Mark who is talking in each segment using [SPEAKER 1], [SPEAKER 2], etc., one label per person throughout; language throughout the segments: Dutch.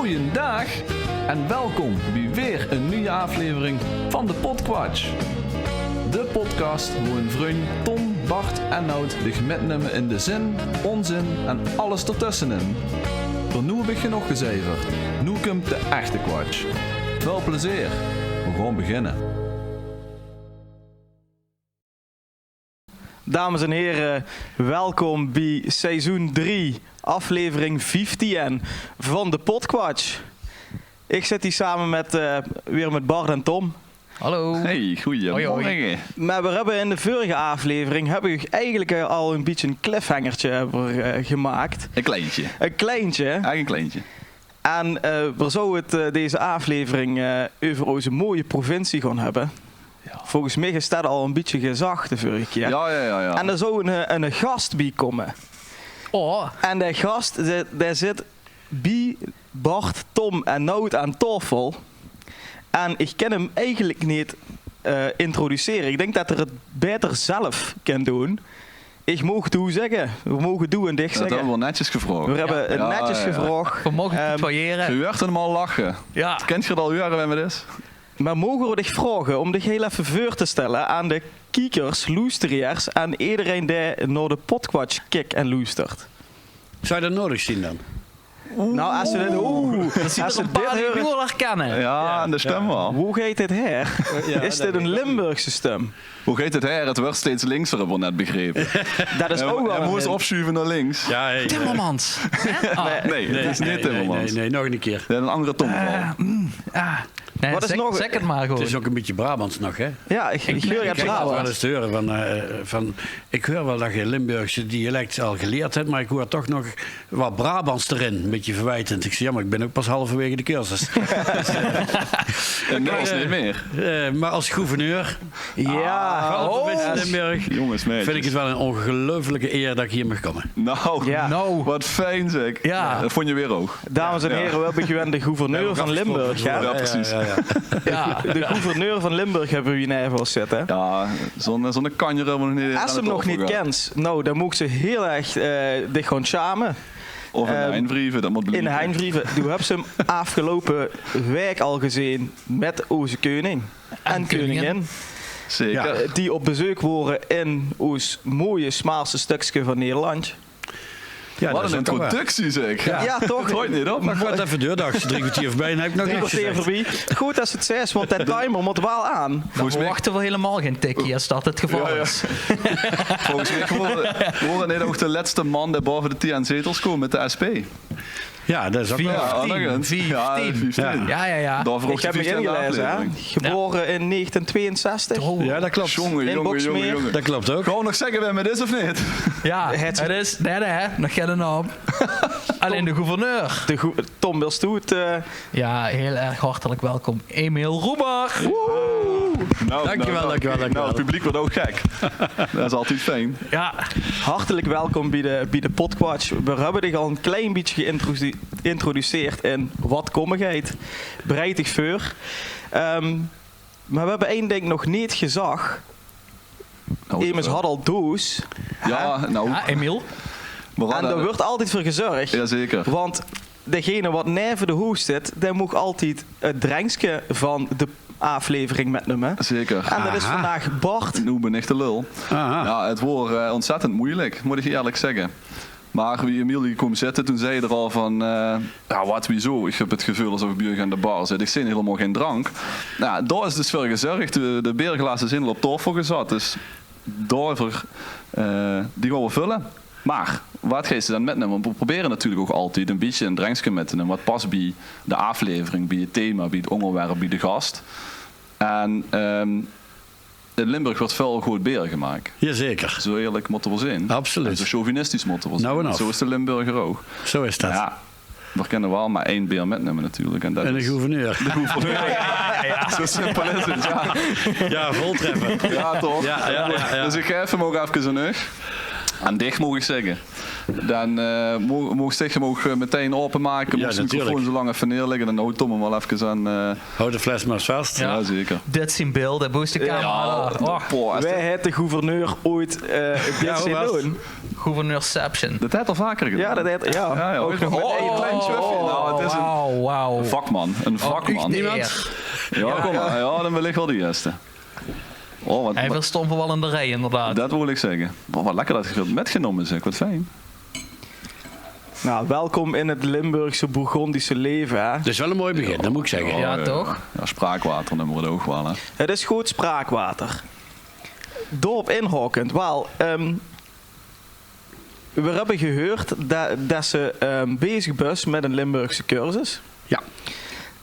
[SPEAKER 1] Goeiedag en welkom bij weer een nieuwe aflevering van de Podquatch. De podcast waar een vriend Tom, Bart en Nout zich metnemen in de zin, onzin en alles ertussenin. Voor nu heb ik genoeg gezeverd. Nu komt de echte Quatsch. Veel plezier. We gaan beginnen.
[SPEAKER 2] Dames en heren, welkom bij seizoen 3, aflevering 15 van de Podquatch. Ik zit hier samen weer met Bart en Tom.
[SPEAKER 3] Hallo.
[SPEAKER 4] Hey, goeiemorgen.
[SPEAKER 2] Maar we hebben in de vorige aflevering eigenlijk al een beetje een cliffhangertje gemaakt.
[SPEAKER 4] Een kleintje.
[SPEAKER 2] Een kleintje.
[SPEAKER 4] Eigenlijk een kleintje.
[SPEAKER 2] En we zouden het deze aflevering over onze mooie provincie gaan hebben.
[SPEAKER 4] Ja.
[SPEAKER 2] Volgens mij is dat al een beetje gezag de vorige keer.
[SPEAKER 4] Ja.
[SPEAKER 2] En er zou een gast bij komen.
[SPEAKER 3] Oh.
[SPEAKER 2] En de gast, daar zit bij Bart, Tom en Nout aan tafel. En ik kan hem eigenlijk niet introduceren. Ik denk dat hij het beter zelf kan doen. Ik mag toe zeggen. We mogen doen en dicht
[SPEAKER 4] Dat
[SPEAKER 2] zeggen.
[SPEAKER 4] hebben we wel netjes gevraagd.
[SPEAKER 2] We hebben het netjes gevraagd.
[SPEAKER 3] We mogen tutoyeren.
[SPEAKER 4] Je werd helemaal lachen.
[SPEAKER 3] Ja.
[SPEAKER 4] Kent je het al jaren met is?
[SPEAKER 2] Maar mogen we dich vragen om dich heel even voor te stellen aan de kiekers, luisteraars en iedereen die naar de Podquatch kijkt en luistert?
[SPEAKER 5] Zou je dat nodig zien dan?
[SPEAKER 2] Nou, als ze dit,
[SPEAKER 3] Als ze dit nu wel herkennen.
[SPEAKER 4] Ja, en de stem wel.
[SPEAKER 2] hoe heet dit her? Is dit een Limburgse stem?
[SPEAKER 4] Hoe heet het her? Het wordt steeds linkser, hebben we net begrepen.
[SPEAKER 2] Dat is ook wel
[SPEAKER 4] Hij
[SPEAKER 2] een
[SPEAKER 4] moest
[SPEAKER 2] hint.
[SPEAKER 4] opschuiven naar links.
[SPEAKER 5] Ja, hey,
[SPEAKER 3] Timmermans.
[SPEAKER 4] Nee, het is niet Timmermans.
[SPEAKER 5] Nee, nog een keer.
[SPEAKER 4] Ja, een andere Tom.
[SPEAKER 3] Nee,
[SPEAKER 2] Wat is nog-
[SPEAKER 3] zeg het maar
[SPEAKER 5] Het
[SPEAKER 3] gewoon.
[SPEAKER 5] is ook een beetje Brabants nog, hè?
[SPEAKER 2] Ja, ik hoor je
[SPEAKER 5] Ik krijg wel
[SPEAKER 2] trouwens.
[SPEAKER 5] eens te horen van... Ik hoor wel dat je Limburgse dialect al geleerd hebt, maar ik hoor toch nog wat Brabants erin. Een beetje verwijtend. Ik zeg, ja, maar ik ben ook pas halverwege de cursus.
[SPEAKER 4] En dat is niet meer.
[SPEAKER 5] Maar als gouverneur
[SPEAKER 2] Ja,
[SPEAKER 5] van de provincie Limburg
[SPEAKER 4] Jongens, meisjes.
[SPEAKER 5] vind ik het wel een ongelofelijke eer dat ik hier mag komen.
[SPEAKER 4] Nou,
[SPEAKER 2] Ja.
[SPEAKER 3] Nou.
[SPEAKER 4] wat fijn zeg.
[SPEAKER 3] Ja.
[SPEAKER 4] Dat vond je weer ook.
[SPEAKER 2] dames en heren, we hebben gewend de gouverneur van Limburg.
[SPEAKER 4] Ja,
[SPEAKER 2] Ja?
[SPEAKER 4] precies.
[SPEAKER 3] Ja.
[SPEAKER 2] De gouverneur van Limburg hebben we hier neer zitten.
[SPEAKER 4] Ja, zo'n kanjer hebben we nog niet.
[SPEAKER 2] Als ze hem nog niet kent, nou, dan moet ze heel erg dich gewoon charmen.
[SPEAKER 4] Of een Heinvrieven, dat moet
[SPEAKER 2] In de
[SPEAKER 4] blijven.
[SPEAKER 2] Heinvrieven. Toen heb ze hem afgelopen week al gezien met onze koning en koningin.
[SPEAKER 4] Zeker.
[SPEAKER 2] Die op bezoek waren in ons mooie, smaalste stukje van Nederland.
[SPEAKER 5] Ja,
[SPEAKER 4] Wat
[SPEAKER 5] dat
[SPEAKER 4] een
[SPEAKER 5] is ook wel waar.
[SPEAKER 4] introductie zeg.
[SPEAKER 2] Ja, toch?
[SPEAKER 4] Het hoort niet op.
[SPEAKER 5] Maar gaat even deurdags, 3 kwartier voorbij en heb ik nog
[SPEAKER 2] Drie
[SPEAKER 5] niks
[SPEAKER 2] kwartier
[SPEAKER 5] gezegd.
[SPEAKER 2] voorbij. Goed als het 6, want dat timer moet wel aan.
[SPEAKER 3] Dan
[SPEAKER 4] Volgens mij-
[SPEAKER 3] verwachten we helemaal geen tikkie als dat het geval
[SPEAKER 4] Ja, ja.
[SPEAKER 3] is.
[SPEAKER 4] Volgens mij worden net ook de laatste man die boven de 10 zetels komen met de SP.
[SPEAKER 5] Ja, dat is ook wel waar.
[SPEAKER 4] Ja, nog eens.
[SPEAKER 3] 15.
[SPEAKER 4] Ja, 15.
[SPEAKER 3] Ja.
[SPEAKER 4] Daarvoor ook
[SPEAKER 2] Ik
[SPEAKER 4] de
[SPEAKER 2] heb me
[SPEAKER 4] 15e
[SPEAKER 2] ingelezen, hè.
[SPEAKER 4] aflevering.
[SPEAKER 2] Geboren in 1962.
[SPEAKER 3] Oh.
[SPEAKER 5] Ja, dat klopt.
[SPEAKER 4] Jongen.
[SPEAKER 2] Boksmeer.
[SPEAKER 5] Dat klopt ook.
[SPEAKER 4] Gewoon nog zeggen wij met is of niet?
[SPEAKER 3] Ja, het is... Nee, nog geen naam. Alleen de gouverneur.
[SPEAKER 2] Tom Wilstoet.
[SPEAKER 3] Ja, heel erg hartelijk welkom. Emiel Roemer.
[SPEAKER 5] Dankjewel.
[SPEAKER 4] Nou, het publiek wordt ook gek. Dat is altijd fijn.
[SPEAKER 3] Ja.
[SPEAKER 2] Hartelijk welkom bij de Podquatch. We hebben dich al een klein beetje geïntroduceerd in wat kommigheid. Bereid dich voor. Maar we hebben één ding nog niet gezag. Immers had al doos.
[SPEAKER 4] Ja, nou.
[SPEAKER 3] Ja, Emiel.
[SPEAKER 4] we
[SPEAKER 2] En
[SPEAKER 4] hadden-
[SPEAKER 2] daar wordt altijd voor gezorgd.
[SPEAKER 4] Jazeker.
[SPEAKER 2] Want degene wat neven de hoest zit, die moet altijd het drankje van de aflevering metnemen.
[SPEAKER 4] Zeker.
[SPEAKER 2] En dat is
[SPEAKER 5] Aha.
[SPEAKER 2] vandaag Bart.
[SPEAKER 4] Nu ben ik de lul.
[SPEAKER 5] Aha.
[SPEAKER 4] Ja, het wordt ontzettend moeilijk, moet ik eerlijk zeggen. Maar wie Emilie kwam zitten, toen zei hij er al van... ja, wat, wieso? Ik heb het gevoel alsof ik bij jullie aan de bar zit. Ik zie helemaal geen drank. Nou, daar is dus voor gezorgd. De beerglazen zijn al op tafel gezet. Dus daarvoor, die gaan we vullen. Maar, wat ga je dan metnemen? Want we proberen natuurlijk ook altijd een beetje een drankje met te nemen. Wat past bij de aflevering, bij het thema, bij het onderwerp, bij de gast. En... in Limburg wordt veel goed bier gemaakt.
[SPEAKER 5] Jazeker.
[SPEAKER 4] Zo eerlijk moeten we zijn.
[SPEAKER 5] Absoluut.
[SPEAKER 4] En zo chauvinistisch moeten we zijn.
[SPEAKER 5] Nou en af.
[SPEAKER 4] Zo is de Limburger ook.
[SPEAKER 5] Zo is dat.
[SPEAKER 4] Ja, we kunnen wel maar 1 bier metnemen natuurlijk. En dat
[SPEAKER 5] En de
[SPEAKER 4] is
[SPEAKER 5] gouverneur.
[SPEAKER 4] zo simpel is het, ja.
[SPEAKER 5] Ja, voltreffen.
[SPEAKER 4] Ja, toch?
[SPEAKER 5] Ja.
[SPEAKER 4] Dus ik geef hem ook even zijn rug. En dicht moet ik zeggen. Dan mocht je hem ook meteen openmaken.
[SPEAKER 5] Ja,
[SPEAKER 4] Mocht de
[SPEAKER 5] natuurlijk.
[SPEAKER 4] microfoon zo lang even neerleggen. Dan houdt Tom hem wel even aan.
[SPEAKER 5] Houd de fles maar eens vast.
[SPEAKER 4] Ja, zeker.
[SPEAKER 3] Dit zien beelden, boost de camera. Oh.
[SPEAKER 4] Poh, als
[SPEAKER 2] Wij hebben de gouverneur ooit dit zien
[SPEAKER 5] hoe was het?
[SPEAKER 2] doen.
[SPEAKER 3] Gouverneurception.
[SPEAKER 4] Dat heeft al vaker gedaan.
[SPEAKER 2] Ja, dat heet... Ja,
[SPEAKER 4] Ja, ook nog met één klein tjufje. Nou, het is
[SPEAKER 3] wauw.
[SPEAKER 4] een vakman. Een vakman.
[SPEAKER 3] Niemand?
[SPEAKER 4] Ja, kom maar. Ja, dan wil ik wel de eerste. Oh,
[SPEAKER 3] Hij verstond wel in de rij, inderdaad.
[SPEAKER 4] dat wil ik zeggen. Oh, wat lekker dat je het metgenomen is. Wat fijn.
[SPEAKER 2] Nou, welkom in het Limburgse Bourgondische leven, hè.
[SPEAKER 5] Dat is wel een mooi begin, dat moet ik zeggen.
[SPEAKER 3] Ja, toch?
[SPEAKER 4] Ja, spraakwater noemen we het ook wel. Hè.
[SPEAKER 2] Het is goed spraakwater. Dorp inhokkend. Wel, we hebben gehoord dat ze bezig was met een Limburgse cursus.
[SPEAKER 5] Ja.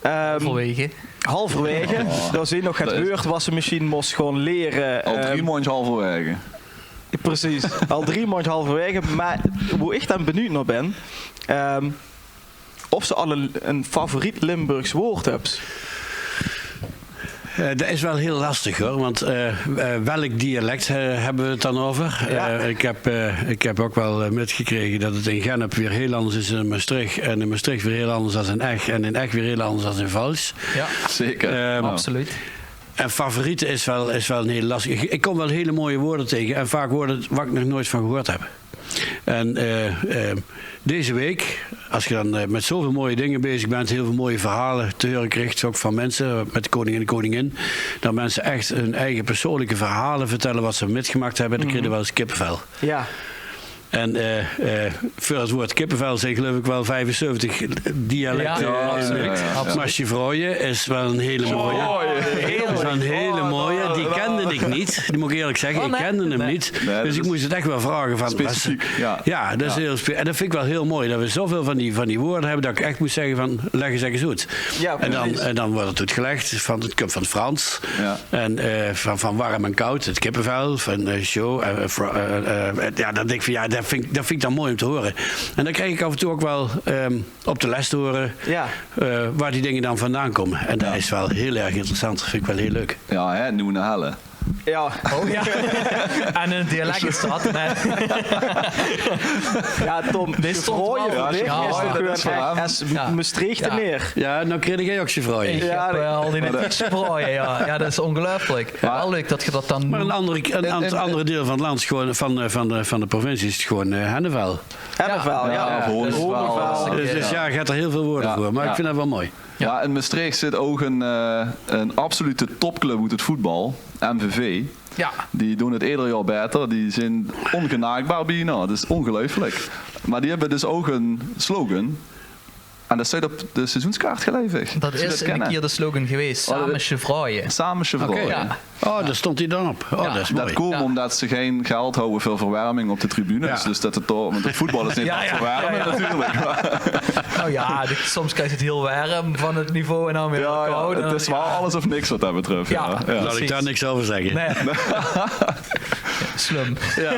[SPEAKER 3] Halverwege.
[SPEAKER 2] Halverwege. Daar zie je nog het
[SPEAKER 4] Dat is-
[SPEAKER 2] woord wat ze misschien moest gewoon leren.
[SPEAKER 4] Al 3 maandjes halverwege.
[SPEAKER 2] Precies, al 3 maanden halverwege. Maar hoe ik dan benieuwd naar ben, of ze al een favoriet Limburgs woord hebt.
[SPEAKER 5] Dat is wel heel lastig hoor, want welk dialect hebben we het dan over?
[SPEAKER 2] Ja.
[SPEAKER 5] Ik heb ook wel metgekregen dat het in Gennep weer heel anders is dan in Maastricht. En in Maastricht weer heel anders dan in Eg. En in Eg weer heel anders dan in Vals.
[SPEAKER 3] Ja,
[SPEAKER 4] Zeker.
[SPEAKER 5] Nou.
[SPEAKER 3] absoluut.
[SPEAKER 5] En favorieten is wel een heel lastig. Ik kom wel hele mooie woorden tegen en vaak woorden waar ik nog nooit van gehoord heb. En deze week, als je dan met zoveel mooie dingen bezig bent, heel veel mooie verhalen te horen krijgt, ook van mensen, met de koning en de koningin, dat mensen echt hun eigen persoonlijke verhalen vertellen wat ze metgemaakt hebben, dan krijg je wel eens kippenvel.
[SPEAKER 2] Ja.
[SPEAKER 5] En voor het woord kippenvel zijn geloof ik wel 75 dialecten.
[SPEAKER 3] Ja,
[SPEAKER 4] absoluut. Ja.
[SPEAKER 5] Maar Chevrooie is wel een hele mooie. Dat is wel een hele mooie. Die kende ik niet. Die moet ik eerlijk zeggen.
[SPEAKER 3] Oh, nee?
[SPEAKER 5] Ik kende hem
[SPEAKER 3] Nee.
[SPEAKER 5] niet.
[SPEAKER 4] Nee,
[SPEAKER 5] dus
[SPEAKER 4] dat
[SPEAKER 5] ik
[SPEAKER 4] is
[SPEAKER 5] moest het echt wel vragen. Van,
[SPEAKER 4] specifiek, ja.
[SPEAKER 5] Ja, dat is heel en dat vind ik wel heel mooi. Dat we zoveel van die woorden hebben dat ik echt moest zeggen van leg eens eens uit.
[SPEAKER 2] Ja,
[SPEAKER 5] En dan wordt het uitgelegd. Het komt van het Frans.
[SPEAKER 4] Ja.
[SPEAKER 5] En van warm en koud. Het kippenvel. Van show. Ja, dan denk ik van ja, dat vind ik dan mooi om te horen. En dan krijg ik af en toe ook wel op de les te horen
[SPEAKER 2] Ja.
[SPEAKER 5] waar die dingen dan vandaan komen. En dat is wel heel erg interessant. Dat vind ik wel heel leuk.
[SPEAKER 4] Ja, hè, Nieuwe Helle.
[SPEAKER 2] Ja.
[SPEAKER 3] Oh ja. En in het dialect is dat. Nee.
[SPEAKER 2] Ja, Tom,
[SPEAKER 3] Dit stond
[SPEAKER 2] Chevrooie
[SPEAKER 3] wel-
[SPEAKER 2] voor dich
[SPEAKER 3] Ja,
[SPEAKER 2] is
[SPEAKER 3] dat
[SPEAKER 2] toch
[SPEAKER 4] is
[SPEAKER 2] gewoon
[SPEAKER 4] wel aan.
[SPEAKER 2] als
[SPEAKER 3] Ja.
[SPEAKER 2] Maastricht
[SPEAKER 3] Ja.
[SPEAKER 2] neer.
[SPEAKER 5] Ja, nou kreeg jij ook Chevrooie.
[SPEAKER 3] Ik
[SPEAKER 2] Ja,
[SPEAKER 3] heb al die netjes gebrooien, ja. Ja, dat is ongelooflijk. Wel leuk dat je dat dan...
[SPEAKER 5] Maar een andere deel van het land, is gewoon, van de provincie, is het gewoon Hennevel.
[SPEAKER 2] Hennevel, ja.
[SPEAKER 4] of Hoornval.
[SPEAKER 2] Hoornval.
[SPEAKER 5] Dus ja, je hebt er heel veel woorden
[SPEAKER 4] Ja.
[SPEAKER 5] voor. Maar
[SPEAKER 4] Ja.
[SPEAKER 5] ik vind dat wel mooi.
[SPEAKER 4] Ja, in Maastricht zit ook een absolute topclub uit het voetbal. MVV.
[SPEAKER 3] Ja.
[SPEAKER 4] Die doen het ieder jaar beter. Die zijn ongenaakbaar bijna. Dat is ongelooflijk. Maar die hebben dus ook een slogan. En dat staat op de seizoenskaart geleverd.
[SPEAKER 3] Dat
[SPEAKER 4] Als je
[SPEAKER 3] is een
[SPEAKER 4] kennen.
[SPEAKER 3] keer de slogan geweest.
[SPEAKER 4] Oh, dat-
[SPEAKER 3] Samen chevrooien.
[SPEAKER 4] Samen Chevrolet.
[SPEAKER 5] Oké.
[SPEAKER 3] Ja.
[SPEAKER 5] Oh, daar stond hij dan op. Oh,
[SPEAKER 3] Ja.
[SPEAKER 5] dat is
[SPEAKER 4] Dat
[SPEAKER 5] mooi.
[SPEAKER 4] komt
[SPEAKER 3] Ja.
[SPEAKER 4] omdat ze geen geld houden voor verwarming op de tribunes.
[SPEAKER 5] Ja.
[SPEAKER 4] Dus dat het toch, want het voetbal is niet
[SPEAKER 3] Ja,
[SPEAKER 4] echt
[SPEAKER 3] ja.
[SPEAKER 4] verwarmen
[SPEAKER 3] Ja, ja.
[SPEAKER 4] natuurlijk.
[SPEAKER 3] Nou ja, soms krijg je het heel warm van het niveau en dan weer
[SPEAKER 4] Ja,
[SPEAKER 3] koud.
[SPEAKER 4] het is wel alles of niks wat dat betreft.
[SPEAKER 3] Ja.
[SPEAKER 4] Ja. Ja.
[SPEAKER 5] Laat ik daar niks over zeggen.
[SPEAKER 3] Nee. Slum.
[SPEAKER 5] Ja,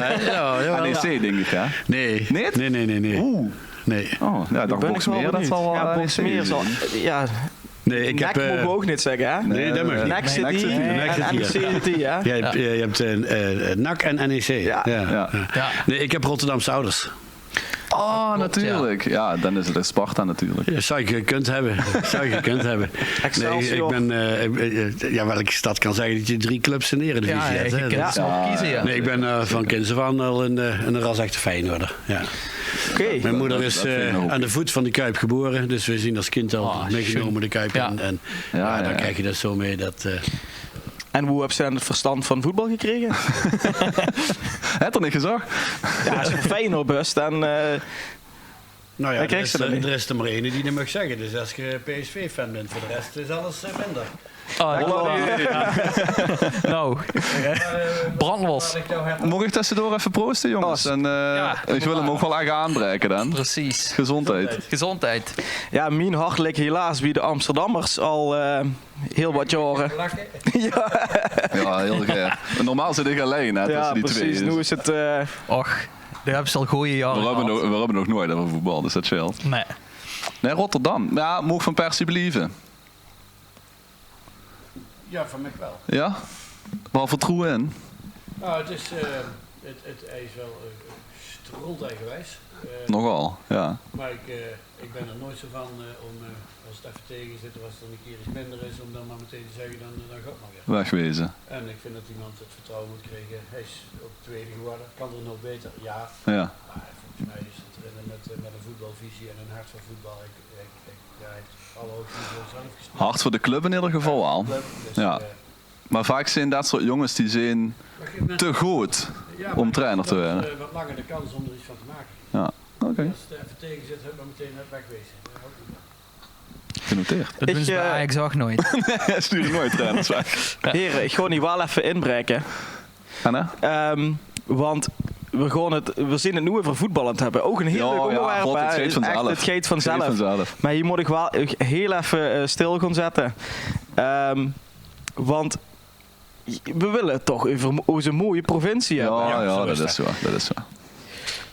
[SPEAKER 5] jawel.
[SPEAKER 4] NEC denk ik, hè?
[SPEAKER 5] Nee.
[SPEAKER 4] Niet?
[SPEAKER 5] Nee.
[SPEAKER 4] Oeh.
[SPEAKER 5] Nee.
[SPEAKER 4] Oh, ja, dat
[SPEAKER 2] Ben ik wel
[SPEAKER 4] Boxmeer, dat
[SPEAKER 2] benieuwd.
[SPEAKER 4] zal wel
[SPEAKER 2] Ja,
[SPEAKER 4] NEC
[SPEAKER 2] Boxmeer zal...
[SPEAKER 4] zijn.
[SPEAKER 2] Ja,
[SPEAKER 5] Nee, ik
[SPEAKER 2] nek
[SPEAKER 5] heb...
[SPEAKER 2] mogen we ook niet zeggen, hè?
[SPEAKER 5] Nee, dat mag niet.
[SPEAKER 2] Nek zit
[SPEAKER 4] Nek
[SPEAKER 2] hier
[SPEAKER 4] zit hier.
[SPEAKER 5] Nek zit
[SPEAKER 2] en
[SPEAKER 5] hier.
[SPEAKER 2] NEC zit hier, hè?
[SPEAKER 5] Je hebt NAC en NEC.
[SPEAKER 2] Ja.
[SPEAKER 4] Ja.
[SPEAKER 3] Ja.
[SPEAKER 5] Nee, ik heb Rotterdamse ouders.
[SPEAKER 4] Oh, natuurlijk. Ja, dan is het Sparta natuurlijk.
[SPEAKER 5] Ja, zou je gekund hebben. Nee,
[SPEAKER 2] Excelsior.
[SPEAKER 5] ik ben... ja, welke stad kan zeggen dat je 3 clubs in de Eredivisie
[SPEAKER 3] Ja,
[SPEAKER 5] hebt.
[SPEAKER 3] je
[SPEAKER 5] hè?
[SPEAKER 3] kunt
[SPEAKER 5] Dat-
[SPEAKER 3] ze nog kiezen, ja.
[SPEAKER 5] Nee, ik ben van kinds af aan al een ras echte Feyenoorder. Ja.
[SPEAKER 2] Oké.
[SPEAKER 5] Mijn moeder
[SPEAKER 4] dat
[SPEAKER 5] is
[SPEAKER 4] vind ik ook.
[SPEAKER 5] aan de voet van de Kuip geboren. Dus we zien als kind al meegenomen de Kuip.
[SPEAKER 3] Ja.
[SPEAKER 5] En
[SPEAKER 4] Ja,
[SPEAKER 5] dan
[SPEAKER 4] ja.
[SPEAKER 5] krijg je dat zo mee. Dat,
[SPEAKER 2] En hoe heb je dan het verstand van voetbal gekregen?
[SPEAKER 4] Het er niet gezegd?
[SPEAKER 2] Ja, als je voor Feyenoord bent, dan...
[SPEAKER 5] nou ja,
[SPEAKER 2] Hij krijgt ze dan niet.
[SPEAKER 5] er is er maar één die dat mag zeggen. Dus als je PSV-fan bent, voor de rest is alles minder.
[SPEAKER 3] Nou, brandlos.
[SPEAKER 4] Mag ik tussendoor even proosten, jongens? En, ik wil hem ook wel echt aanbreken dan.
[SPEAKER 3] Precies.
[SPEAKER 4] Gezondheid.
[SPEAKER 3] Gezondheid.
[SPEAKER 2] Ja, mijn hart ligt helaas bij de Amsterdammers al heel wat jaren.
[SPEAKER 4] Ja, heel gaaf. Normaal zit ik alleen, hè,
[SPEAKER 2] Ja,
[SPEAKER 4] tussen die twee.
[SPEAKER 2] precies.
[SPEAKER 4] Dus
[SPEAKER 2] Nu is het...
[SPEAKER 3] Och, daar hebben ze al goede jaren
[SPEAKER 4] we
[SPEAKER 3] gehad.
[SPEAKER 4] hebben nog nooit over voetbal, dus dat scheelt.
[SPEAKER 3] Nee.
[SPEAKER 4] Nee, Rotterdam. Ja, mocht van Persie believen.
[SPEAKER 5] Ja, van mij wel.
[SPEAKER 4] Ja? Wel vertrouwen in.
[SPEAKER 5] Nou, het is wel het rolt eigenwijs.
[SPEAKER 4] Nogal, ja.
[SPEAKER 5] Maar ik ben er nooit zo van om, als het even tegen zit of als het dan een keer iets minder is, om dan maar meteen te zeggen, dan gaat maar weer.
[SPEAKER 4] Wegwezen.
[SPEAKER 5] En ik vind dat iemand het vertrouwen moet krijgen. Hij is ook tweede geworden. Kan er nog beter? Ja.
[SPEAKER 4] Ja.
[SPEAKER 5] Maar volgens mij is het met een voetbalvisie en een hart voor voetbal. Hij heeft alle hoogte voor zelf gespeeld.
[SPEAKER 4] Hard voor de club in ieder geval al.
[SPEAKER 5] Dus,
[SPEAKER 4] Ja. Maar vaak zijn dat soort jongens die zijn te goed om trainer te werden.
[SPEAKER 5] Wat langer de kans om er iets van te maken.
[SPEAKER 4] Ja, oké.
[SPEAKER 5] Als het even tegen zit, heb maar meteen wegwezen. Dat hou ik niet van.
[SPEAKER 4] Genoteerd.
[SPEAKER 3] Dat doen ze bij Ajax ook nooit.
[SPEAKER 4] Stuur nooit trainers weg.
[SPEAKER 2] Heren, ik ga niet wel even inbreken. Want we zien het nu over voetbal aan het hebben. Ook een heel leuk onderwerp.
[SPEAKER 4] Het geeft vanzelf.
[SPEAKER 2] Het geeft vanzelf. Maar hier moet ik wel heel even stil gaan zetten. Want we willen toch over onze mooie provincie hebben.
[SPEAKER 4] Ja, dat is zo.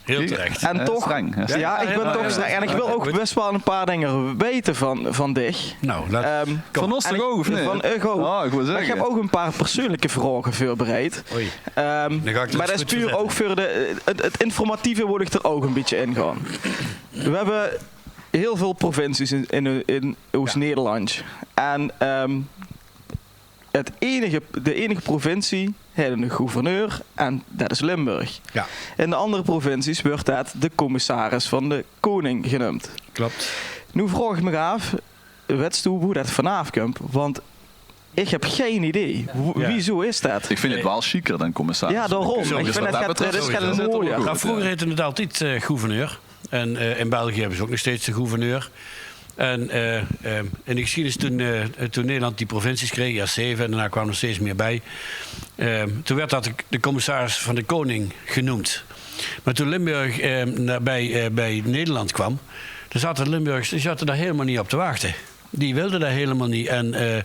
[SPEAKER 5] Heel terecht.
[SPEAKER 2] En toch,
[SPEAKER 4] streng.
[SPEAKER 2] ja, ik ben toch streng. En ik wil ook best wel een paar dingen weten van dich.
[SPEAKER 5] Nou,
[SPEAKER 4] Van ons toch ook, of niet?
[SPEAKER 2] Van Hugo.
[SPEAKER 4] Oh, ik wil
[SPEAKER 2] Maar
[SPEAKER 4] zeggen.
[SPEAKER 2] ik heb ook een paar persoonlijke vragen voorbereid.
[SPEAKER 5] Oei.
[SPEAKER 2] Maar dat is puur ook voor het informatieve wil ik er ook een beetje in gaan. We hebben heel veel provincies in Oost-Nederland. En de enige provincie heeft een gouverneur en dat is Limburg.
[SPEAKER 5] Ja.
[SPEAKER 2] In de andere provincies wordt dat de commissaris van de koning genoemd.
[SPEAKER 5] Klopt.
[SPEAKER 2] Nu vraag ik me af, weet je hoe dat vanaf komt? Want ik heb geen idee. Wieso is dat?
[SPEAKER 4] Ik vind het wel chiquer dan commissaris.
[SPEAKER 2] Ja, daarom. Ik vind het
[SPEAKER 4] sowieso.
[SPEAKER 2] mooier.
[SPEAKER 5] Nou, vroeger heette het altijd gouverneur. En in België hebben ze ook nog steeds de gouverneur. En in de geschiedenis toen Nederland die provincies kreeg, ja 7, en daarna kwamen er steeds meer bij. Toen werd dat de commissaris van de koning genoemd. Maar toen Limburg bij Nederland kwam, dan zaten de Limburgers daar helemaal niet op te wachten. Die wilden dat helemaal niet. En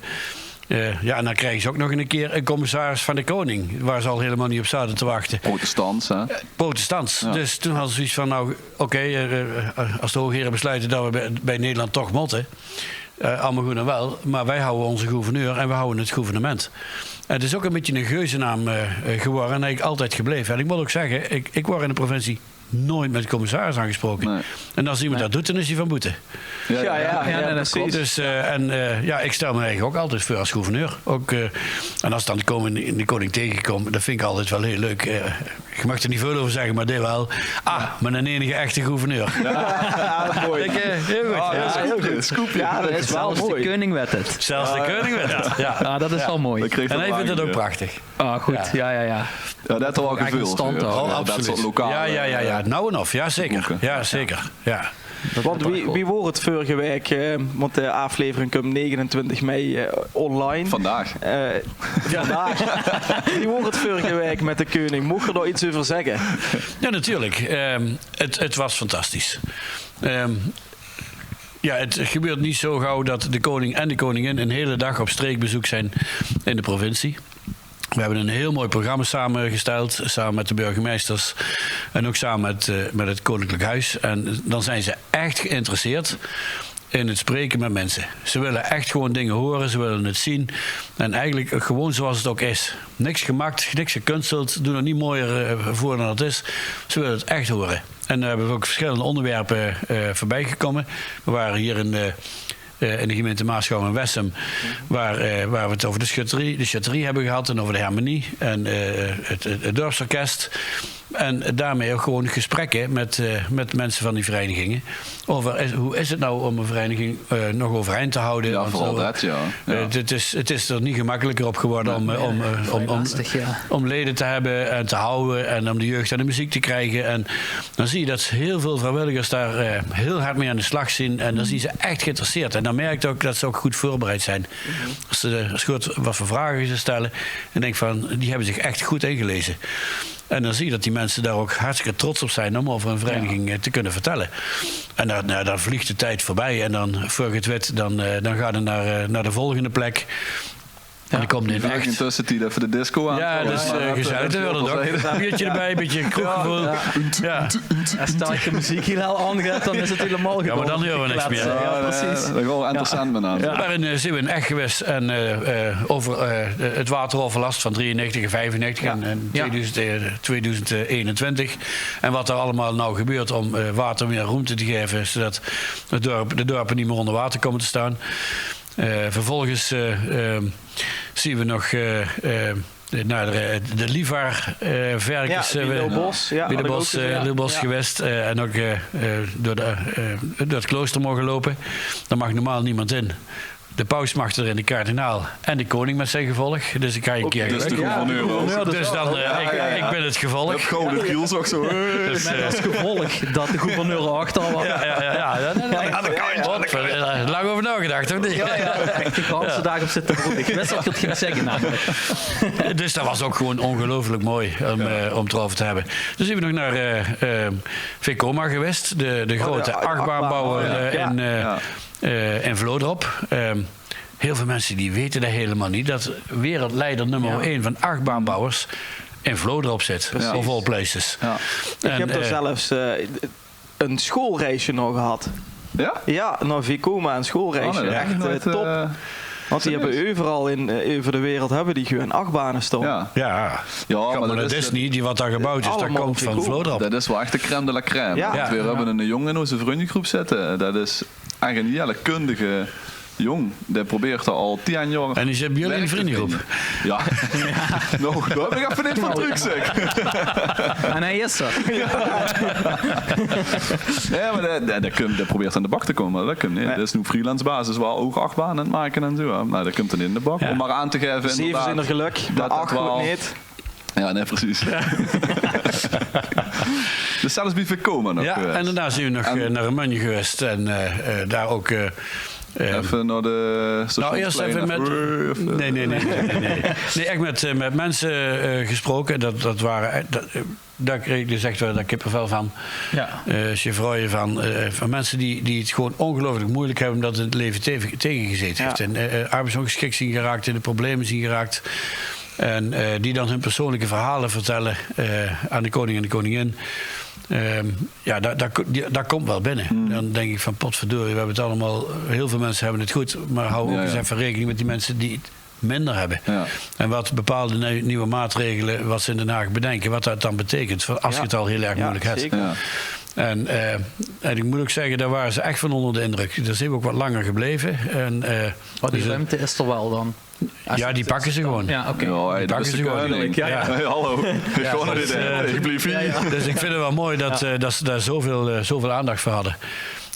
[SPEAKER 5] en dan krijgen ze ook nog een keer een commissaris van de koning, waar ze al helemaal niet op zaten te wachten.
[SPEAKER 4] Protestants, hè?
[SPEAKER 5] Protestants. Ja. Dus toen hadden ze zoiets van, nou oké, als de hoogheren besluiten dat we bij Nederland toch motten, allemaal goed en wel, maar wij houden onze gouverneur en we houden het gouvernement. Het is ook een beetje een geuzennaam geworden en eigenlijk altijd gebleven. En ik moet ook zeggen, ik word in de provincie nooit met de commissaris aangesproken. Nee. En als iemand dat doet, dan is hij van boete.
[SPEAKER 2] Ja, dat klopt.
[SPEAKER 5] Dus, ik stel me eigenlijk ook altijd voor als gouverneur. Ook, en als dan de koning tegenkomt, dat vind ik altijd wel heel leuk. Je mag er niet veel over zeggen, maar dit wel. Maar een enige echte gouverneur.
[SPEAKER 2] Ja, mooi.
[SPEAKER 5] Heel goed.
[SPEAKER 2] Heel goed. Scoop, ja, dat is wel mooi.
[SPEAKER 3] De koning werd het.
[SPEAKER 5] Zelfs de koning werd het. Ja,
[SPEAKER 3] dat is wel mooi.
[SPEAKER 5] En hij vindt het ook prachtig.
[SPEAKER 3] Goed, ja.
[SPEAKER 4] Ja, dat is wel gevuld.
[SPEAKER 5] Absoluut.
[SPEAKER 4] Dat is lokaal.
[SPEAKER 5] Ja. Nou en of, ja zeker. Ja, zeker. Ja.
[SPEAKER 2] Want wie wordt het vorige week, want de aflevering komt 29 mei online.
[SPEAKER 4] Vandaag.
[SPEAKER 2] Wie wordt het vorige week met de koning? Mocht je daar iets over zeggen?
[SPEAKER 5] Ja, natuurlijk. Het was fantastisch. Het gebeurt niet zo gauw dat de koning en de koningin een hele dag op streekbezoek zijn in de provincie. We hebben een heel mooi programma samengesteld, samen met de burgemeesters en ook samen met het Koninklijk Huis. En dan zijn ze echt geïnteresseerd in het spreken met mensen. Ze willen echt gewoon dingen horen, ze willen het zien. En eigenlijk gewoon zoals het ook is. Niks gemaakt, niks gekunsteld, doe het niet mooier voor dan het is. Ze willen het echt horen. En daar hebben we ook verschillende onderwerpen voorbij gekomen. We waren hier in de gemeente Maasgouw en Wessem, waar we het over de chatterie hebben gehad en over de harmonie en het dorpsorkest. En daarmee ook gewoon gesprekken met mensen van die verenigingen. Over hoe is het nou om een vereniging nog overeind te houden.
[SPEAKER 4] Ja, vooral dat, ja.
[SPEAKER 5] Het is er niet gemakkelijker op geworden om leden te hebben en te houden en om de jeugd aan de muziek te krijgen. En dan zie je dat heel veel vrijwilligers daar heel hard mee aan de slag zien. En dan zie je ze echt geïnteresseerd. En dan merk je ook dat ze ook goed voorbereid zijn. Als je hoort wat voor vragen ze stellen en denk van, die hebben zich echt goed ingelezen. En dan zie je dat die mensen daar ook hartstikke trots op zijn om over een vereniging te kunnen vertellen. En dan vliegt de tijd voorbij en dan, voor je het weet, dan gaat het naar de volgende plek. En dan komt in echt...
[SPEAKER 4] Intussen die even de disco aan.
[SPEAKER 5] Ja, dat is gezellig. Dat wilde het ook. Een biertje erbij, een beetje kroeggevoel. Ja.
[SPEAKER 3] Als je muziek hier al aangaat, dan is het helemaal gewoon.
[SPEAKER 5] Ja, maar dan horen we niks meer.
[SPEAKER 3] Ja, precies.
[SPEAKER 4] Dat is wel interessant met aan.
[SPEAKER 5] Daarin zijn we in echt geweest en over het wateroverlast van 93 en 95 en 2021. En wat er allemaal nou gebeurt om water meer ruimte te geven, zodat de dorpen niet meer onder water komen te staan. Vervolgens zien we nog naar de Lievaar-verkers. Wielebos geweest. En ook door het klooster mogen lopen. Daar mag normaal niemand in. De paus mag er in, de kardinaal en de koning met zijn gevolg. Dus ik ga een keer...
[SPEAKER 4] Dus de gouverneur.
[SPEAKER 5] Dus dan, ik ben het gevolg.
[SPEAKER 4] Dat gewoon het kiels ook zo.
[SPEAKER 5] Dus,
[SPEAKER 3] Met als gevolg dat de gouverneur achter was.
[SPEAKER 5] Lang over nagedacht, of niet?
[SPEAKER 3] Ik heb de hele dag op zitten broeden. Ik wist wat je het ging zeggen namelijk.
[SPEAKER 5] Dus dat was ook gewoon ongelooflijk mooi om het erover te hebben. Dus zijn we nog naar Vekoma geweest. De grote achtbaanbouwer in Vlodrop. Heel veel mensen die weten dat helemaal niet. Dat wereldleider nummer 1 van achtbaanbouwers in Vlodrop zit. Of all places.
[SPEAKER 2] Ja. Ik heb er zelfs een schoolreisje nog gehad.
[SPEAKER 4] Ja?
[SPEAKER 2] Ja, naar Vekoma, een schoolreisje. Echt top. Want die hebben overal over de wereld hebben die gewoon achtbanen staan.
[SPEAKER 5] Ja, maar dat is niet die wat daar gebouwd is. Dat komt van Vlodrop.
[SPEAKER 4] Dat is wel echt de crème de la crème.
[SPEAKER 2] Ja.
[SPEAKER 4] Want we hebben een jongen in onze vriendengroep zitten. Dat is echt een hele kundige jong. Die probeert er al 10 jaar...
[SPEAKER 5] En die zit bij jullie in de vriendengroep?
[SPEAKER 4] Ja. Nou, daar heb ik even niet van terug, zeg.
[SPEAKER 3] En hij is er.
[SPEAKER 4] Ja, maar dat probeert aan de bak te komen. Dat kan niet. Dat is nu freelance basis wel ook 8 banen aan het maken en zo. Nou, dat komt dan in de bak. Om maar aan te geven...
[SPEAKER 2] 7 zijn er geluk, maar 8 goed niet.
[SPEAKER 4] Ja, nee, precies. Dus zelfs bij Vekoma nog.
[SPEAKER 5] Ja, en daarna zijn we nog naar Remunje geweest. En daar ook...
[SPEAKER 4] even naar de
[SPEAKER 5] eerst even met... Nee, echt met mensen gesproken. Dat waren... Daar kreeg ik dus echt wel dat kippenvel van. Ja. Chevrooien van mensen die het gewoon ongelooflijk moeilijk hebben... omdat het in het leven tegengezeten heeft. En arbeidsongeschikt zien geraakt, in de problemen zien geraakt... En die dan hun persoonlijke verhalen vertellen aan de koning en de koningin. Dat komt wel binnen. Dan denk ik van potverdorie, we hebben het allemaal... Heel veel mensen hebben het goed, maar hou ook eens even rekening met die mensen die het minder hebben. Ja. En wat bepaalde nieuwe maatregelen, wat ze in Den Haag bedenken, wat dat dan betekent. Als je het al heel erg moeilijk hebt. Ja. En ik moet ook zeggen, daar waren ze echt van onder de indruk. Daar zijn we ook wat langer gebleven.
[SPEAKER 3] Maar die ruimte is er wel dan?
[SPEAKER 5] Ja, die pakken ze gewoon.
[SPEAKER 3] Ja, oké.
[SPEAKER 4] Die pakken ze gewoon. Hey, hallo. Gewoon ik blijf hier.
[SPEAKER 5] Dus ik vind het wel mooi dat ze daar zoveel aandacht voor hadden.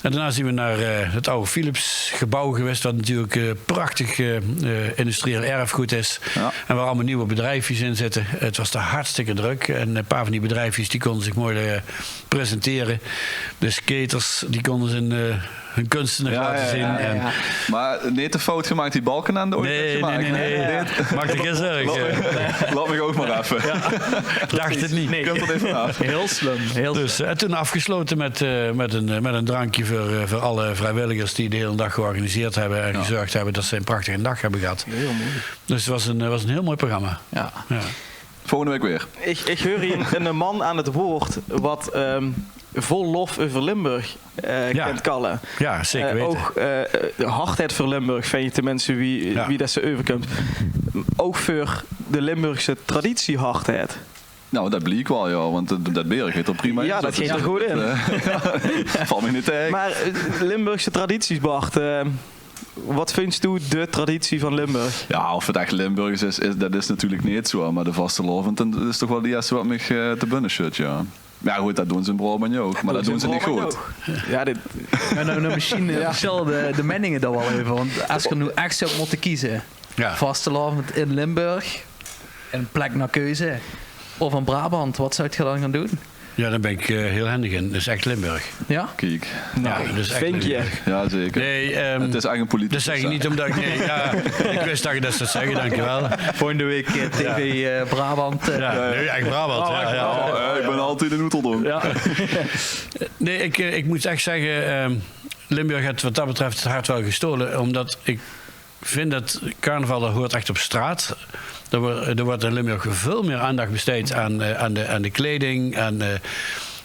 [SPEAKER 5] En daarna zijn we naar het oude Philips gebouw geweest, wat natuurlijk prachtig industrieel erfgoed is. Ja. En waar allemaal nieuwe bedrijfjes in zitten. Het was daar hartstikke druk. En een paar van die bedrijfjes die konden zich mooi presenteren. De skaters die konden hun kunsten laten zien.
[SPEAKER 4] Ja. En maar niet te fout gemaakt die balken aan de ooit gemaakt.
[SPEAKER 5] Nee. Mag ik eens zeggen.
[SPEAKER 4] Laat me ook maar even. Ja.
[SPEAKER 5] Dacht het niet.
[SPEAKER 4] Nee. Komt er even af.
[SPEAKER 3] Heel slim.
[SPEAKER 5] Dus toen afgesloten met een drankje voor alle vrijwilligers die de hele dag georganiseerd hebben en gezorgd hebben dat ze een prachtige dag hebben gehad. Heel mooi. Dus het was een heel mooi programma. Ja.
[SPEAKER 4] Volgende week weer.
[SPEAKER 2] Ik hoor hier een man aan het woord wat vol lof over Limburg kent kallen.
[SPEAKER 5] Ja, zeker weten.
[SPEAKER 2] Ook hardheid voor Limburg vind je tenminste wie dat ze overkomt. Ook voor de Limburgse traditie hardheid.
[SPEAKER 4] Nou, dat bleek wel, ja, want dat berg heeft er prima in.
[SPEAKER 2] Ja, dat gaat er goed in.
[SPEAKER 4] Val me niet tegen.
[SPEAKER 2] Maar Limburgse tradities, Bart... Wat vind je de traditie van Limburg?
[SPEAKER 4] Ja, of het echt Limburgs is, dat is natuurlijk niet zo. Maar de vastelovend is toch wel de eerste wat me te binnen schudt, ja. Ja goed, dat doen ze in Brabant ook, maar dat doen ze niet goed.
[SPEAKER 2] Ja,
[SPEAKER 3] misschien de meningen dan wel even. Want als je nu echt zou moeten kiezen, vastelovend in Limburg, een plek naar keuze, of in Brabant, wat zou je dan gaan doen?
[SPEAKER 5] Ja, daar ben ik heel handig in. Dat is echt Limburg.
[SPEAKER 3] Ja?
[SPEAKER 4] Kijk.
[SPEAKER 5] Nou, dat is echt
[SPEAKER 2] vind je?
[SPEAKER 4] Ja, zeker.
[SPEAKER 5] Nee,
[SPEAKER 4] het is eigen politie.
[SPEAKER 5] Dat zeg ik niet omdat ik... Nee, ik wist dat je dat zou zeggen, dankjewel.
[SPEAKER 3] Volgende week TV Brabant.
[SPEAKER 5] Nee, echt Brabant.
[SPEAKER 4] Ik ben altijd in Oeteldonk. Ja.
[SPEAKER 5] Nee, ik moet echt zeggen... Limburg heeft wat dat betreft het hart wel gestolen. Omdat ik vind dat carnaval dat hoort echt op straat. Er wordt in Limburg veel meer aandacht besteed aan de kleding,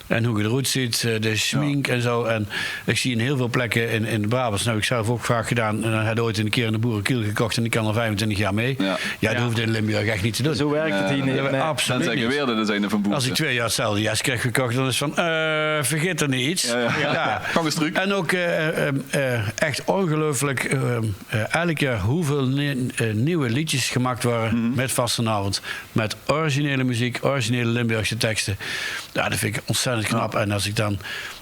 [SPEAKER 5] en hoe je eruit ziet, de schmink en zo. En ik zie in heel veel plekken in de Brabants, nou heb ik zelf ook vaak gedaan, en dan had ooit een keer in de boerenkiel gekocht en ik kan al 25 jaar mee. Ja, dat hoeft in Limburg echt niet te doen.
[SPEAKER 2] Zo werkt het hier niet. Nee.
[SPEAKER 5] Absoluut
[SPEAKER 4] Dan zeggen weer dat het een van boeken.
[SPEAKER 5] Als ik 2 jaar hetzelfde jas krijg gekocht, dan is het van, vergeet er niet iets.
[SPEAKER 4] Ja. Gang eens terug.
[SPEAKER 5] En ook echt ongelooflijk, elk jaar hoeveel nieuwe liedjes gemaakt worden met vastenavond. Met originele muziek, originele Limburgse teksten. Ja, dat vind ik ontzettend knap. En als ik dan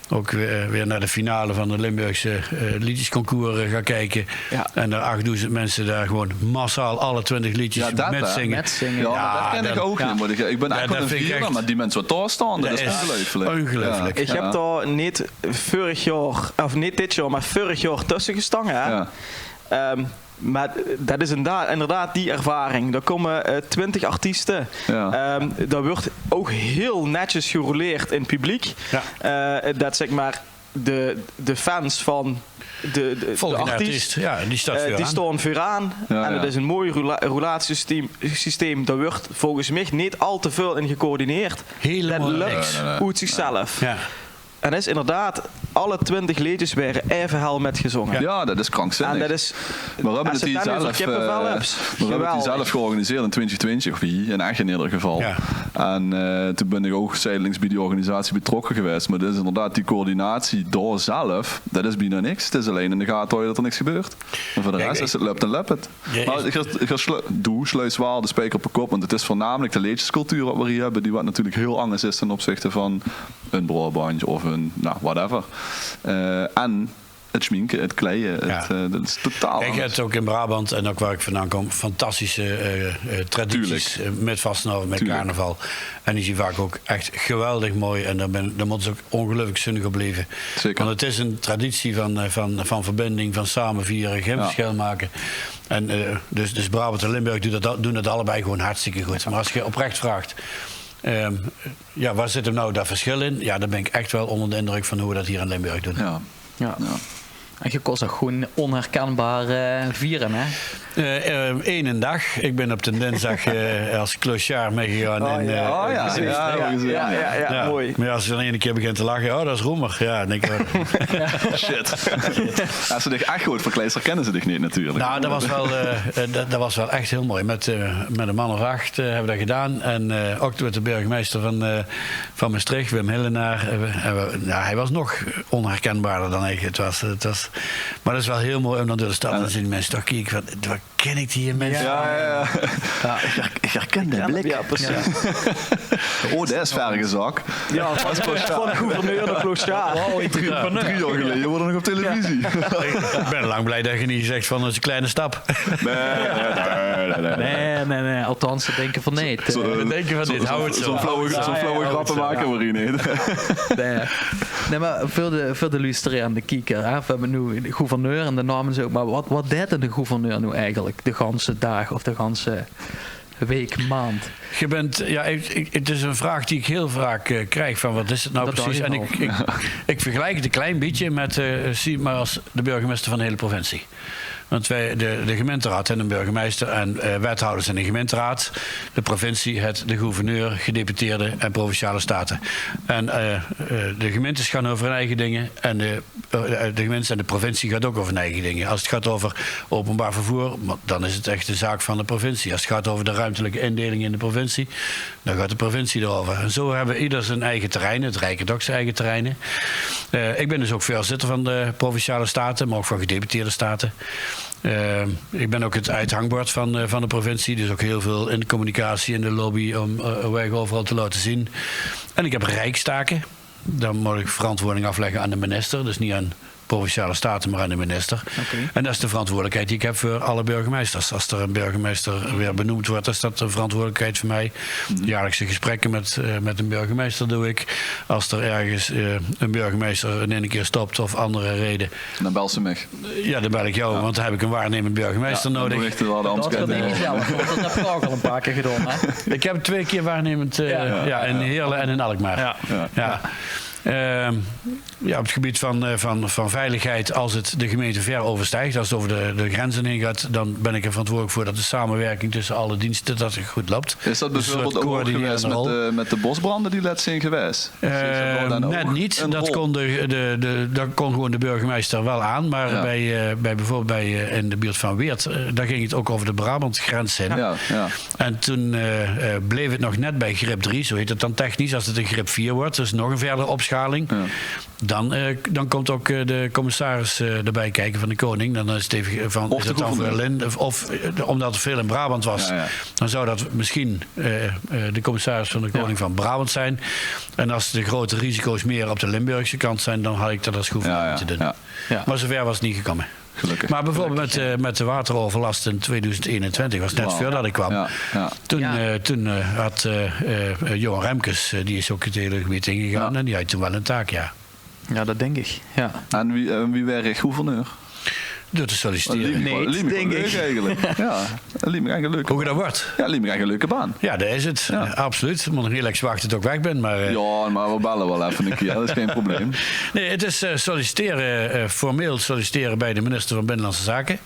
[SPEAKER 5] ook weer naar de finale van de Limburgse liedjesconcours ga kijken. Ja. En er 8000 mensen daar gewoon massaal alle 20 liedjes metzingen.
[SPEAKER 4] Ja, dat ken ik ook niet. Maar ik ben echt een vierer, maar die mensen wat daar staan, dat is ongelooflijk.
[SPEAKER 5] Ongelooflijk.
[SPEAKER 2] Ik heb daar niet vorig jaar, of niet dit jaar, maar vorig jaar tussen gestangen. Hè? Ja. Maar dat is inderdaad die ervaring. Er komen 20 artiesten. Ja. Daar wordt ook heel netjes gerouleerd in het publiek. Ja. Dat zeg maar de fans van de artiest,
[SPEAKER 5] ja, die
[SPEAKER 2] staan vooraan. Ja, en het is een mooi roulatiesysteem. Daar wordt volgens mij niet al te veel in gecoördineerd.
[SPEAKER 5] Helemaal
[SPEAKER 2] dat lukt uit zichzelf.
[SPEAKER 5] Ja.
[SPEAKER 2] En dat is inderdaad, alle 20 liedjes werden even hel met gezongen.
[SPEAKER 4] Ja, dat is krankzinnig.
[SPEAKER 2] En dat is,
[SPEAKER 4] we hebben het hier zelf georganiseerd in 2020, of in echt in ieder geval. Ja. En toen ben ik ook zijdelings bij die organisatie betrokken geweest. Maar dat is inderdaad die coördinatie door zelf, dat is bijna niks. Het is alleen in de gaten houden dat er niks gebeurt. En voor de rest is het lupt en lupt het. Maar ik ga sluiswaal de spijker op de kop, want het is voornamelijk de liedjescultuur wat we hier hebben, die wat natuurlijk heel anders is ten opzichte van een Brabantje of een, whatever. En het schminken, het kleien, dat is totaal
[SPEAKER 5] Kijk, het ook in Brabant en ook waar ik vandaan kom, fantastische tradities met vastenavond, met carnaval. En die zien vaak ook echt geweldig mooi en daar moeten ze ook ongelooflijk zinnig op leven.
[SPEAKER 4] Zeker.
[SPEAKER 5] Want het is een traditie van verbinding, van samen vieren, geen verschil maken. En dus Brabant en Limburg doen het allebei gewoon hartstikke goed. Maar als je oprecht vraagt, waar zit hem nou dat verschil in? Ja, daar ben ik echt wel onder de indruk van hoe we dat hier in Limburg doen.
[SPEAKER 3] Ja. En je kost ook gewoon onherkenbaar vieren, hè?
[SPEAKER 5] Eén dag. Ik ben op de dinsdag als clochard meegegaan.
[SPEAKER 2] Mooi.
[SPEAKER 5] Maar als je dan ene keer begint te lachen, dat is roemer. Ja, dan denk ik,
[SPEAKER 4] shit. Als ze dich echt goed verkleed, kennen ze dich niet natuurlijk.
[SPEAKER 5] Nou, dat was wel echt heel mooi. Met een man of 8 hebben we dat gedaan. En ook met de burgemeester van Maastricht, Wim Hillenaar. Hij was nog onherkenbaarder dan ik. Het was, maar dat is wel heel mooi om dan door de stad te zien. Die mensen toch kijken, wat ken ik die mensen?
[SPEAKER 4] Ja. Ik herken de blik.
[SPEAKER 2] Ja, precies.
[SPEAKER 4] Ja. Dat is verge zak.
[SPEAKER 2] Ja, van de gouverneur naar Clochard.
[SPEAKER 4] 3 jaar geleden worden we nog op televisie.
[SPEAKER 5] Ik ben lang blij dat je niet zegt van, dat is een kleine stap.
[SPEAKER 3] Nee. Althans, ze denken van nee.
[SPEAKER 5] Ze denken van dit, hou het zo.
[SPEAKER 4] Zo'n flauwe grappen maken we hier niet.
[SPEAKER 3] Nee, maar voor de luisterende kijker, hè, we hebben nu de gouverneur en de namen zo, maar wat deed de gouverneur nu eigenlijk de ganse dag of de ganse week, maand?
[SPEAKER 5] Je bent, het is een vraag die ik heel vaak krijg van wat is het nou precies? En ik vergelijk het een klein beetje met zie maar als de burgemeester van de hele provincie. Want wij, de gemeenteraad en een burgemeester en wethouders in de gemeenteraad, de provincie, de gouverneur, gedeputeerden en provinciale staten. En de gemeentes gaan over hun eigen dingen en de gemeentes en de provincie gaat ook over hun eigen dingen. Als het gaat over openbaar vervoer, dan is het echt de zaak van de provincie. Als het gaat over de ruimtelijke indeling in de provincie, dan gaat de provincie erover. En zo hebben ieder zijn eigen terrein, het Rijk heeft ook zijn eigen terreinen. Ik ben dus ook voorzitter van de provinciale staten, maar ook van gedeputeerde staten. Ik ben ook het uithangbord van de provincie, dus ook heel veel in de communicatie en de lobby om weg overal te laten zien. En ik heb rijkstaken. Dan moet ik verantwoording afleggen aan de minister, dus niet aan provinciale staten, maar aan de minister. Okay. En dat is de verantwoordelijkheid die ik heb voor alle burgemeesters. Als er een burgemeester weer benoemd wordt, is dat een verantwoordelijkheid voor mij. Jaarlijkse gesprekken met een burgemeester doe ik. Als er ergens een burgemeester in een keer stopt of andere reden.
[SPEAKER 4] Dan bel ze mij.
[SPEAKER 5] Ja, dan bel ik jou, want dan heb ik een waarnemend burgemeester nodig.
[SPEAKER 3] Dat neem je zelf, want dat heb ik ook al een paar keer gedaan. Hè?
[SPEAKER 5] Ik heb 2 keer waarnemend in Heerlen en in Alkmaar. Ja. Op het gebied van veiligheid, als het de gemeente ver overstijgt, als het over de grenzen heen gaat, dan ben ik er verantwoordelijk voor dat de samenwerking tussen alle diensten dat het goed loopt.
[SPEAKER 4] Is dat bijvoorbeeld ook geweest met de bosbranden die laatst zijn geweest?
[SPEAKER 5] Net niet. Dat kon gewoon de burgemeester wel aan. Maar bijvoorbeeld in de buurt van Weert, daar ging het ook over de Brabantgrens heen.
[SPEAKER 4] Ja.
[SPEAKER 5] En toen bleef het nog net bij grip 3, zo heet het dan technisch. Als het een grip 4 wordt, dus nog een verdere opschaling. Ja. Dan komt ook de commissaris erbij kijken van de koning. Dan is het even van,
[SPEAKER 4] of
[SPEAKER 5] is het dan voor Linde, of omdat er veel in Brabant was, dan zou dat misschien de commissaris van de koning van Brabant zijn. En als de grote risico's meer op de Limburgse kant zijn, dan had ik dat als gouverneur moeten doen. Ja. Maar zover was het niet gekomen.
[SPEAKER 4] Gelukkig.
[SPEAKER 5] Maar bijvoorbeeld met de wateroverlast in 2021, was net voordat ik kwam. Toen had Johan Remkes, die is ook het hele gebied ingegaan en die had toen wel een taak,
[SPEAKER 3] Ja, dat denk ik. Ja.
[SPEAKER 4] En wie werd gouverneur?
[SPEAKER 5] Door te solliciteren.
[SPEAKER 4] Denk ik. Eigenlijk. Ja, leuk.
[SPEAKER 5] Hoe je dat wordt?
[SPEAKER 4] Ja, eigenlijk een leuke baan.
[SPEAKER 5] Ja, dat is het. Ja. Absoluut. Ik moet nog heel erg wachten tot ik weg ben. Maar,
[SPEAKER 4] maar we bellen wel even een keer. Dat is geen probleem.
[SPEAKER 5] Nee, het is formeel solliciteren bij de minister van Binnenlandse Zaken.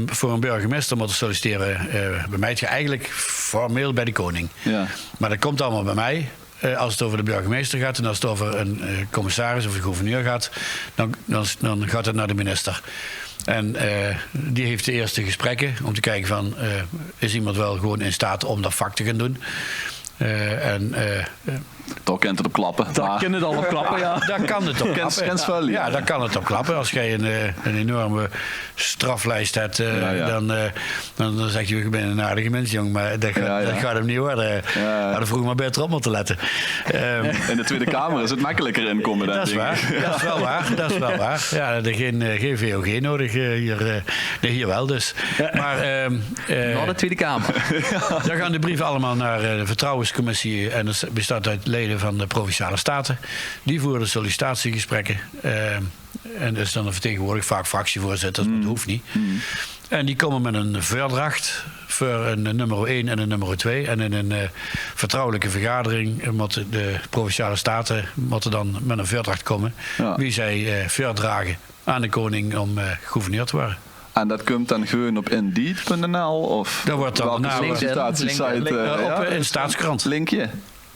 [SPEAKER 5] Voor een burgemeester moet solliciteren bij mij. Het gaat eigenlijk formeel bij de koning. Ja. Maar dat komt allemaal bij mij. Als het over de burgemeester gaat en als het over een commissaris of een gouverneur gaat, dan gaat het naar de minister. En die heeft de eerste gesprekken om te kijken van, is iemand wel gewoon in staat om dat vak te gaan doen?
[SPEAKER 4] Toch kent het op klappen.
[SPEAKER 3] Daar kan het al op klappen, ja.
[SPEAKER 5] Daar kan het op klappen. Ja, daar kan het op klappen. Als jij een enorme straflijst hebt, dan zeg je, ik ben een aardige mens, jong, maar dat gaat hem niet worden. Dan vroeg maar beter op moeten letten.
[SPEAKER 4] In de Tweede Kamer is het makkelijker inkomen.
[SPEAKER 5] Dat is waar. Dat is wel waar. Ja, geen VOG nodig hier wel dus. Maar
[SPEAKER 3] naar de Tweede Kamer.
[SPEAKER 5] Dan gaan de brieven allemaal naar de Vertrouwenscommissie en dat bestaat uit leden van de Provinciale Staten. Die voeren sollicitatiegesprekken. En dus dan vertegenwoordig vaak fractievoorzitters, maar dat hoeft niet. En die komen met een voordracht voor een nummer 1 en een nummer 2. En in een vertrouwelijke vergadering moeten de Provinciale Staten dan met een voordracht komen. Ja. Wie zij voordragen aan de koning om gouverneur te worden.
[SPEAKER 4] En dat komt dan gewoon op Indeed.nl of
[SPEAKER 5] dat wordt dan
[SPEAKER 4] welke sollicitatiesite?
[SPEAKER 5] In de Staatskrant.
[SPEAKER 4] Linkje.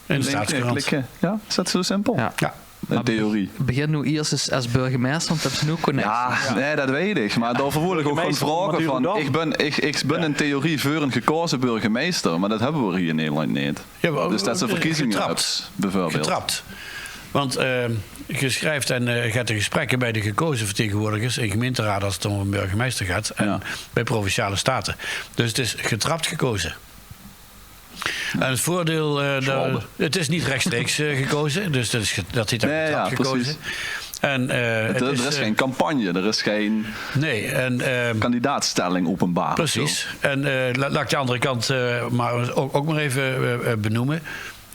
[SPEAKER 5] In de Staatskrant.
[SPEAKER 4] Klikken. Ja, is dat zo simpel?
[SPEAKER 5] Ja.
[SPEAKER 4] In theorie.
[SPEAKER 3] Begin nu eerst als burgemeester, want dat is nu connectie.
[SPEAKER 4] Ja, nee, dat weet ik. Maar daarvoor wil ik ook gewoon vragen van, ik ben in theorie voor een gekozen burgemeester, maar dat hebben we hier in Nederland niet. Ja, dus dat is een verkiezing bijvoorbeeld.
[SPEAKER 5] Getrapt. Want je schrijft en gaat de gesprekken bij de gekozen vertegenwoordigers in gemeenteraad als het om een burgemeester gaat en bij Provinciale Staten. Dus het is getrapt gekozen. En het voordeel, het is niet rechtstreeks gekozen, dus dat zit daar getrapt gekozen. En,
[SPEAKER 4] er is geen campagne, er is geen kandidaatstelling openbaar.
[SPEAKER 5] Precies. En laat ik de andere kant ook maar even benoemen.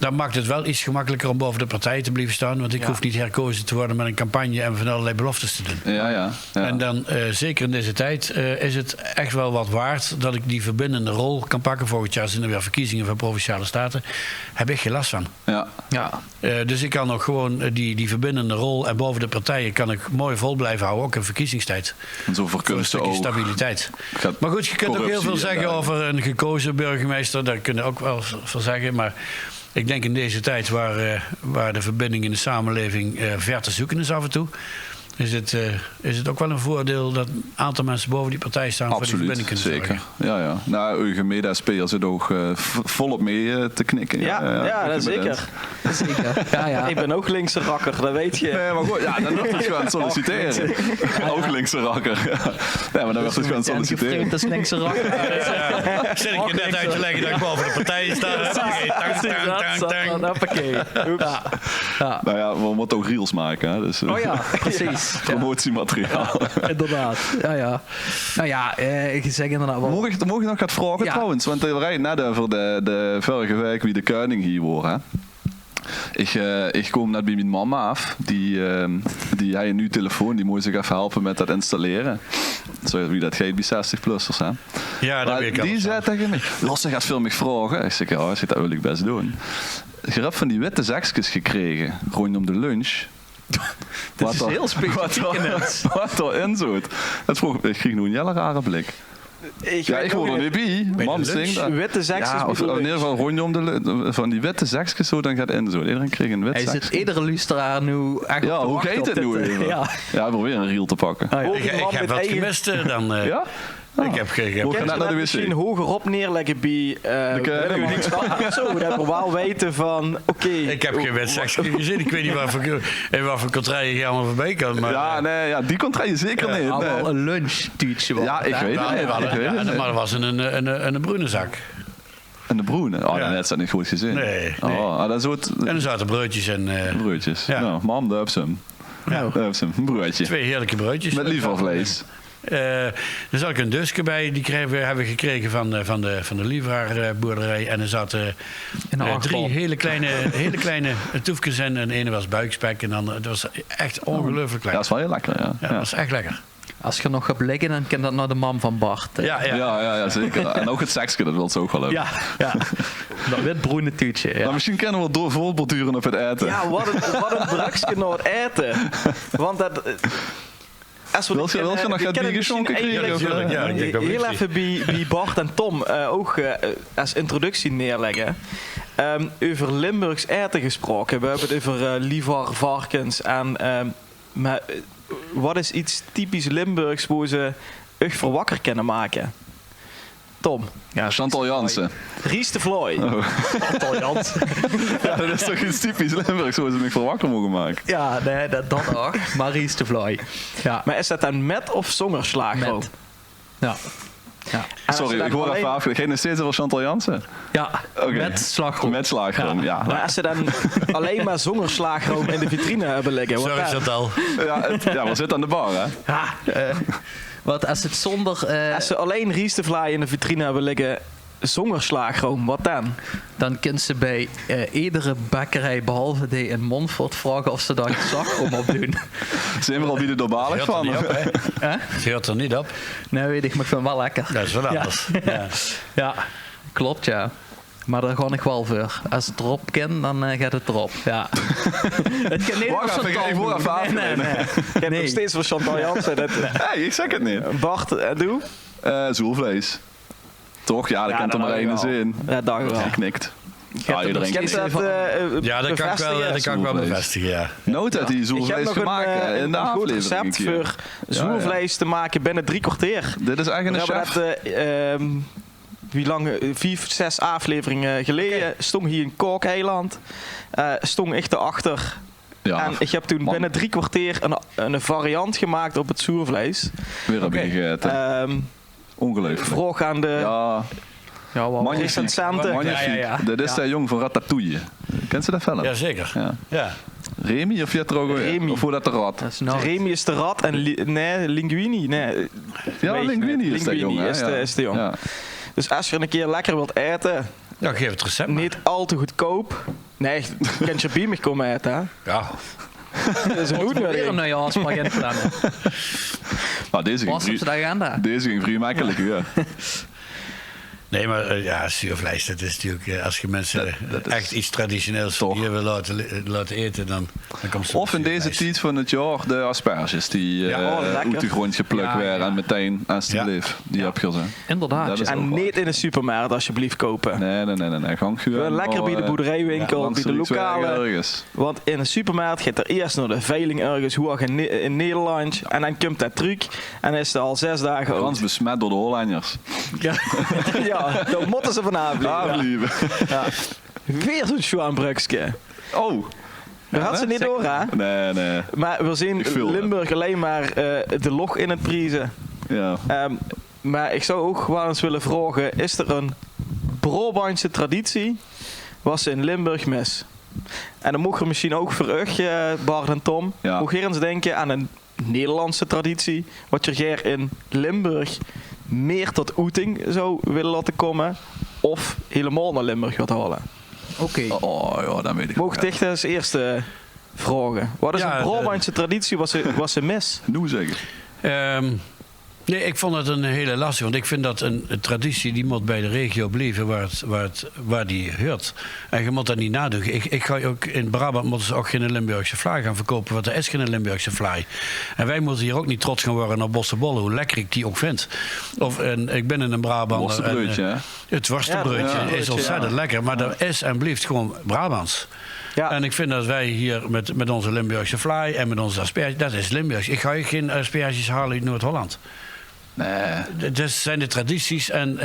[SPEAKER 5] Dan maakt het wel iets gemakkelijker om boven de partij te blijven staan. Want ik hoef niet herkozen te worden met een campagne en van allerlei beloftes te doen. Ja. En dan, zeker in deze tijd, is het echt wel wat waard dat ik die verbindende rol kan pakken. Volgend jaar zijn er weer verkiezingen van Provinciale Staten. Heb ik geen last van. Dus ik kan nog gewoon die verbindende rol en boven de partijen kan ik mooi vol blijven houden. Ook in verkiezingstijd.
[SPEAKER 4] En zo voor een
[SPEAKER 5] stukje stabiliteit. Maar goed, je kunt ook heel veel zeggen over een gekozen burgemeester. Daar kun je ook wel voor zeggen. Maar ik denk in deze tijd waar de verbinding in de samenleving ver te zoeken is af en toe, is het ook wel een voordeel dat een aantal mensen boven die partij staan.
[SPEAKER 4] Absoluut,
[SPEAKER 5] voor die verbinding kunnen
[SPEAKER 4] zeker. Ja. Nou, uw medespeler zit ook volop mee te knikken.
[SPEAKER 2] Ja, dat zeker. Ja. Ik ben ook linkse rakker, dat weet je.
[SPEAKER 4] Nee, maar goed, dan wordt het gewoon solliciteren. Ook linkse rakker. Nee, maar dan wordt het gewoon solliciteren.
[SPEAKER 3] Dat is linkse rakker.
[SPEAKER 5] Zit ik je net uit te leggen dat ik boven de partij sta.
[SPEAKER 4] Nou ja, we moeten ook reels maken. Hè, dus,
[SPEAKER 3] precies.
[SPEAKER 4] Promotiemateriaal.
[SPEAKER 3] Inderdaad. Ja. Nou ja, ik zeg inderdaad wel.
[SPEAKER 4] Mogen ik nog gaan vragen trouwens? Want we rijden net over de vorige week wie de koning hier wordt. Ik kom net bij mijn mama af. Die heeft een nieuwe telefoon. Die moet zich even helpen met dat installeren. Zo wie dat geeft bij 60-plussers. Hè?
[SPEAKER 5] Ja, dat weet ik al.
[SPEAKER 4] Die zei tegen mij, Lasse gaat veel meer vragen. Ik zeg, dat wil ik best doen. je hebt van die witte zakjes gekregen rondom de lunch.
[SPEAKER 3] Dat is heel specifiek.
[SPEAKER 4] Wat erin zit. Ik kreeg nu een hele rare blik. Ik hoor er niet bij. Mam zingt dat.
[SPEAKER 2] Witte zakjes.
[SPEAKER 4] Ja, of in ieder geval rondom van die witte zakjes zo, dan gaat in zo. Iedereen kreeg een wit
[SPEAKER 3] Hij
[SPEAKER 4] zakje.
[SPEAKER 3] zit iedere luisteraar nu echt
[SPEAKER 4] Ja,
[SPEAKER 3] op te
[SPEAKER 4] hoe
[SPEAKER 3] wachten
[SPEAKER 4] heet
[SPEAKER 3] op
[SPEAKER 4] het nu
[SPEAKER 3] dit,
[SPEAKER 4] even?
[SPEAKER 3] Ja.
[SPEAKER 4] Ja, probeer een reel te pakken.
[SPEAKER 3] Oh, ja.
[SPEAKER 5] Ik heb wat gemist dan.
[SPEAKER 4] Ja?
[SPEAKER 5] Ik heb
[SPEAKER 4] Hoe
[SPEAKER 2] Kan
[SPEAKER 4] gaat
[SPEAKER 2] je
[SPEAKER 4] dat naar
[SPEAKER 2] dat
[SPEAKER 4] de
[SPEAKER 2] misschien
[SPEAKER 4] wc?
[SPEAKER 2] hogerop neerleggen bij
[SPEAKER 4] helemaal.
[SPEAKER 2] zo, dat we wel weten van, oké.
[SPEAKER 5] Ik heb geen wedstrijd gezien. Ik weet niet wat voor contraien je allemaal voorbij kan. Maar,
[SPEAKER 4] Ja, nee, ja, die contraille zeker niet.
[SPEAKER 3] Al
[SPEAKER 4] Nee.
[SPEAKER 3] wel een lunchtuutje.
[SPEAKER 4] Ja, ik weet het niet. Ik weet het niet.
[SPEAKER 5] maar dat was een bruine zak.
[SPEAKER 4] En de broenen. Oh,
[SPEAKER 5] Ja.
[SPEAKER 4] dat is dat niet goed gezien.
[SPEAKER 5] Nee.
[SPEAKER 4] Oh, dat soort
[SPEAKER 5] En er zaten broodjes en
[SPEAKER 4] broodjes.
[SPEAKER 5] Ja.
[SPEAKER 4] Nou, mam, daar heb ze hem.
[SPEAKER 5] ja,
[SPEAKER 4] Daar heb ze hem. Een broodje.
[SPEAKER 5] 2 heerlijke broodjes.
[SPEAKER 4] Met lievervlees.
[SPEAKER 5] Er zat ook een dusje bij, die hebben we gekregen van de Lievraarboerderij. En er zaten
[SPEAKER 3] In een
[SPEAKER 5] 3 hele kleine toefjes in. En ene was buikspek en dan, het was echt ongelooflijk
[SPEAKER 4] Ja,
[SPEAKER 5] lekker.
[SPEAKER 4] dat is wel heel lekker, ja.
[SPEAKER 5] Ja, dat was echt lekker.
[SPEAKER 3] Als je nog gaat blikken, dan kan dat naar de man van Bart.
[SPEAKER 5] Ja.
[SPEAKER 4] Ja, zeker. En ook het seksje, dat wil ze ook wel hebben.
[SPEAKER 3] ja. Dat wit-bruine tuutje. Ja.
[SPEAKER 4] Maar misschien kunnen we door voorborduren op het eten.
[SPEAKER 2] Ja, wat een drugsje naar het eten. Want dat... Als we
[SPEAKER 4] Wil je nog het bier geschonken krijgen?
[SPEAKER 5] Ja, ik denk ook
[SPEAKER 2] heel
[SPEAKER 5] whisky.
[SPEAKER 2] even bij Bart en Tom ook als introductie neerleggen. Over Limburgs eten gesproken. We hebben het over liever varkens. Maar wat is iets typisch Limburgs waar ze echt voor wakker kunnen maken? Tom.
[SPEAKER 3] Ja,
[SPEAKER 4] Chantal Jansen.
[SPEAKER 2] Ries de Vlooi.
[SPEAKER 3] Chantal Jansen.
[SPEAKER 4] Ja, dat is toch iets typisch Limburgs waar ze me voor wakker mogen maken.
[SPEAKER 3] Ja, nee, dat ook. Maries de Vlooi. Ja,
[SPEAKER 2] Maar is dat dan met of zonder slagroom?
[SPEAKER 3] met. Ja. Ja.
[SPEAKER 2] En als
[SPEAKER 4] Sorry,
[SPEAKER 2] ze
[SPEAKER 4] ik
[SPEAKER 2] dan
[SPEAKER 4] hoor
[SPEAKER 2] alleen-
[SPEAKER 4] even af. Geen steeds over Chantal Jansen?
[SPEAKER 3] Ja,
[SPEAKER 4] Oké.
[SPEAKER 3] met slagroom.
[SPEAKER 4] Met slagroom, ja.
[SPEAKER 2] Maar als ze dan alleen maar zonder slagroom in de vitrine hebben liggen. wat
[SPEAKER 5] Sorry,
[SPEAKER 2] dan?
[SPEAKER 5] Chantal.
[SPEAKER 4] Ja, we zitten aan de bar, hè?
[SPEAKER 3] Ja, wat als het zonder...
[SPEAKER 2] Als ze alleen Ries de Vlaai in de vitrine hebben liggen zonder slagroom, wat dan?
[SPEAKER 3] dan kunnen ze bij iedere bakkerij, behalve die in Montfort, vragen of ze daar slagroom op doen.
[SPEAKER 4] Zijn we al weer doorbalig
[SPEAKER 5] Ze hoort er
[SPEAKER 4] van?
[SPEAKER 5] niet op, hè? Ze hoort er niet op.
[SPEAKER 3] Nee, weet ik, maar ik vind het wel lekker.
[SPEAKER 5] Dat is wel anders. Ja.
[SPEAKER 3] Ja, klopt, ja. Maar daar ga ik wel voor. Als het erop kan, dan gaat het erop. Ja. Het kan niet
[SPEAKER 4] Wacht
[SPEAKER 3] op
[SPEAKER 4] even,
[SPEAKER 3] Chantal
[SPEAKER 4] ik wil
[SPEAKER 3] doen.
[SPEAKER 4] even afnemen.
[SPEAKER 2] Ik heb nog steeds van Chantal Jansen.
[SPEAKER 4] Nee, ik zeg het niet.
[SPEAKER 2] Bart, doe?
[SPEAKER 4] Zoelvlees. Toch? Ja, dat kent er maar één zin.
[SPEAKER 2] Ja, dank u wel.
[SPEAKER 4] Hij knikt.
[SPEAKER 3] heb
[SPEAKER 4] Ja,
[SPEAKER 3] er
[SPEAKER 4] iedereen
[SPEAKER 3] nog
[SPEAKER 2] Kent
[SPEAKER 4] knikt.
[SPEAKER 2] dat
[SPEAKER 5] Ja, dat kan ik wel
[SPEAKER 4] Zoelvlees.
[SPEAKER 5] bevestigen, ja.
[SPEAKER 4] Nooit had die
[SPEAKER 2] Ik heb
[SPEAKER 4] zoelvlees
[SPEAKER 2] nog
[SPEAKER 4] gemaakt in de
[SPEAKER 2] een goed
[SPEAKER 4] aflevering. een
[SPEAKER 2] recept
[SPEAKER 4] keer.
[SPEAKER 2] voor zoelvlees te maken binnen 3 kwartier.
[SPEAKER 4] Dit is eigenlijk
[SPEAKER 2] We
[SPEAKER 4] een
[SPEAKER 2] hebben
[SPEAKER 4] chef.
[SPEAKER 2] dat, wie lang, 4, 6 afleveringen geleden, stond hier in Kookeiland. Stond echt erachter.
[SPEAKER 4] Ja,
[SPEAKER 2] En ik heb toen
[SPEAKER 4] man.
[SPEAKER 2] binnen 3 kwartier een variant gemaakt op het zoervlees.
[SPEAKER 4] Weer heb je gegeten. Ongelooflijk.
[SPEAKER 2] Vroeg aan de
[SPEAKER 4] Ja,
[SPEAKER 3] Ja, wel.
[SPEAKER 4] magnifiek.
[SPEAKER 2] recensenten.
[SPEAKER 4] Magnifiek.
[SPEAKER 3] Ja.
[SPEAKER 4] Dit is de jong van Ratatouille. Kent ze dat film?
[SPEAKER 5] Jazeker.
[SPEAKER 4] Ja.
[SPEAKER 5] Ja.
[SPEAKER 4] Remy of Pietro?
[SPEAKER 2] Remy.
[SPEAKER 4] Of hoe dat de rat?
[SPEAKER 3] Dat is nou...
[SPEAKER 2] Remy is de rat en Linguini. Nee,
[SPEAKER 4] Ja,
[SPEAKER 2] weet je
[SPEAKER 4] Linguini
[SPEAKER 2] niet.
[SPEAKER 4] is de jong. hè?
[SPEAKER 2] is de jong.
[SPEAKER 4] Ja.
[SPEAKER 2] Dus als je een keer lekker wilt eten,
[SPEAKER 5] Ja, geef het recept maar.
[SPEAKER 2] niet al te goedkoop. Nee, je kunt je bij me komen eten. Hè?
[SPEAKER 5] Ja.
[SPEAKER 2] Dat is een
[SPEAKER 3] Weer een
[SPEAKER 2] uitnodiging.
[SPEAKER 3] nieuwe afspraak inplannen.
[SPEAKER 4] Maar deze
[SPEAKER 3] Was op
[SPEAKER 4] ging
[SPEAKER 3] de agenda.
[SPEAKER 4] Deze ging vrij makkelijk, ja.
[SPEAKER 5] Nee, maar ja, zuurvlees, dat is natuurlijk... als je mensen
[SPEAKER 4] Dat is
[SPEAKER 5] echt iets traditioneels
[SPEAKER 4] toch.
[SPEAKER 5] hier wil laten eten, dan komt ze
[SPEAKER 4] Of in deze tijd van het jaar de asperges die
[SPEAKER 2] lekker.
[SPEAKER 4] uit de grond geplukt
[SPEAKER 3] Ja,
[SPEAKER 4] werden
[SPEAKER 3] ja.
[SPEAKER 4] en meteen als die
[SPEAKER 5] Ja.
[SPEAKER 4] bleef. Die heb je ze.
[SPEAKER 3] Inderdaad.
[SPEAKER 4] Dat
[SPEAKER 3] ja.
[SPEAKER 4] is ook
[SPEAKER 2] En
[SPEAKER 4] waar.
[SPEAKER 2] niet in de supermarkt alsjeblieft kopen.
[SPEAKER 4] Nee. Gang
[SPEAKER 2] Wel lekker bij de boerderijwinkel, bij de lokale. Want in een supermarkt gaat er eerst naar de veiling ergens, hoe ook in Nederland. En dan komt dat truc en is er al 6 dagen
[SPEAKER 4] Frans
[SPEAKER 2] oud.
[SPEAKER 4] besmet door de Hollanders.
[SPEAKER 2] Ja, dan moeten ze vanavond blijven.
[SPEAKER 4] Ja.
[SPEAKER 2] Weer zo'n Schwaanbrugske.
[SPEAKER 4] Oh.
[SPEAKER 2] Dat had ze niet door, hè?
[SPEAKER 4] Nee.
[SPEAKER 2] Maar we zien
[SPEAKER 4] Ik voel
[SPEAKER 2] Limburg alleen maar de log in het prijzen.
[SPEAKER 4] Ja.
[SPEAKER 2] Maar ik zou ook gewoon eens willen vragen, is er een Brabantse traditie wat ze in Limburg mis? En dan mogen we misschien ook voor Bart en Tom,
[SPEAKER 4] Ja.
[SPEAKER 2] hoe gaan eens denken aan een Nederlandse traditie, wat je hier in Limburg meer tot uiting zou willen laten komen, of helemaal naar Limburg gaat halen?
[SPEAKER 3] Oké.
[SPEAKER 4] Oh ja, dan weet ik.
[SPEAKER 2] Mogen dicht als eerste vragen. Wat is
[SPEAKER 5] Ja,
[SPEAKER 2] een Brabantse traditie wat ze mis?
[SPEAKER 4] Noe zeggen.
[SPEAKER 5] Nee, ik vond het een hele lastige. Want ik vind dat een traditie die moet bij de regio blijven waar die hoort. En je moet dat niet nadoen. Ik ga ook in Brabant moeten ze ook geen Limburgse vlaai gaan verkopen. Want er is geen Limburgse vlaai. En wij moeten hier ook niet trots gaan worden op bossenbollen. Hoe lekker ik die ook vind. Ik ben in een Brabant.
[SPEAKER 4] Worstenbroodje, hè?
[SPEAKER 5] Het worstenbroodje
[SPEAKER 2] Ja,
[SPEAKER 5] is ontzettend lekker. Maar dat is en blijft gewoon Brabants.
[SPEAKER 2] Ja.
[SPEAKER 5] En ik vind dat wij hier met onze Limburgse vlaai en met onze asperges, dat is Limburgs. Ik ga hier geen asperges halen uit Noord-Holland.
[SPEAKER 4] Nee.
[SPEAKER 5] Dat zijn de tradities. En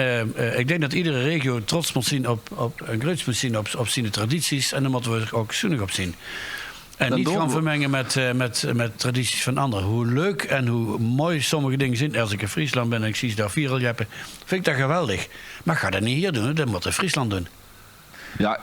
[SPEAKER 5] ik denk dat iedere regio trots moet zien op een groots moet zien op zijn tradities. En daar moeten we er ook zinnig op zien. En
[SPEAKER 4] Dan
[SPEAKER 5] niet
[SPEAKER 4] doen
[SPEAKER 5] gaan
[SPEAKER 4] we-
[SPEAKER 5] vermengen met tradities van anderen. Hoe leuk en hoe mooi sommige dingen zijn. Als ik in Friesland ben en ik zie ze daar viereljeppen, vind ik dat geweldig. Maar ga dat niet hier doen, dat moet in Friesland doen.
[SPEAKER 4] Ja,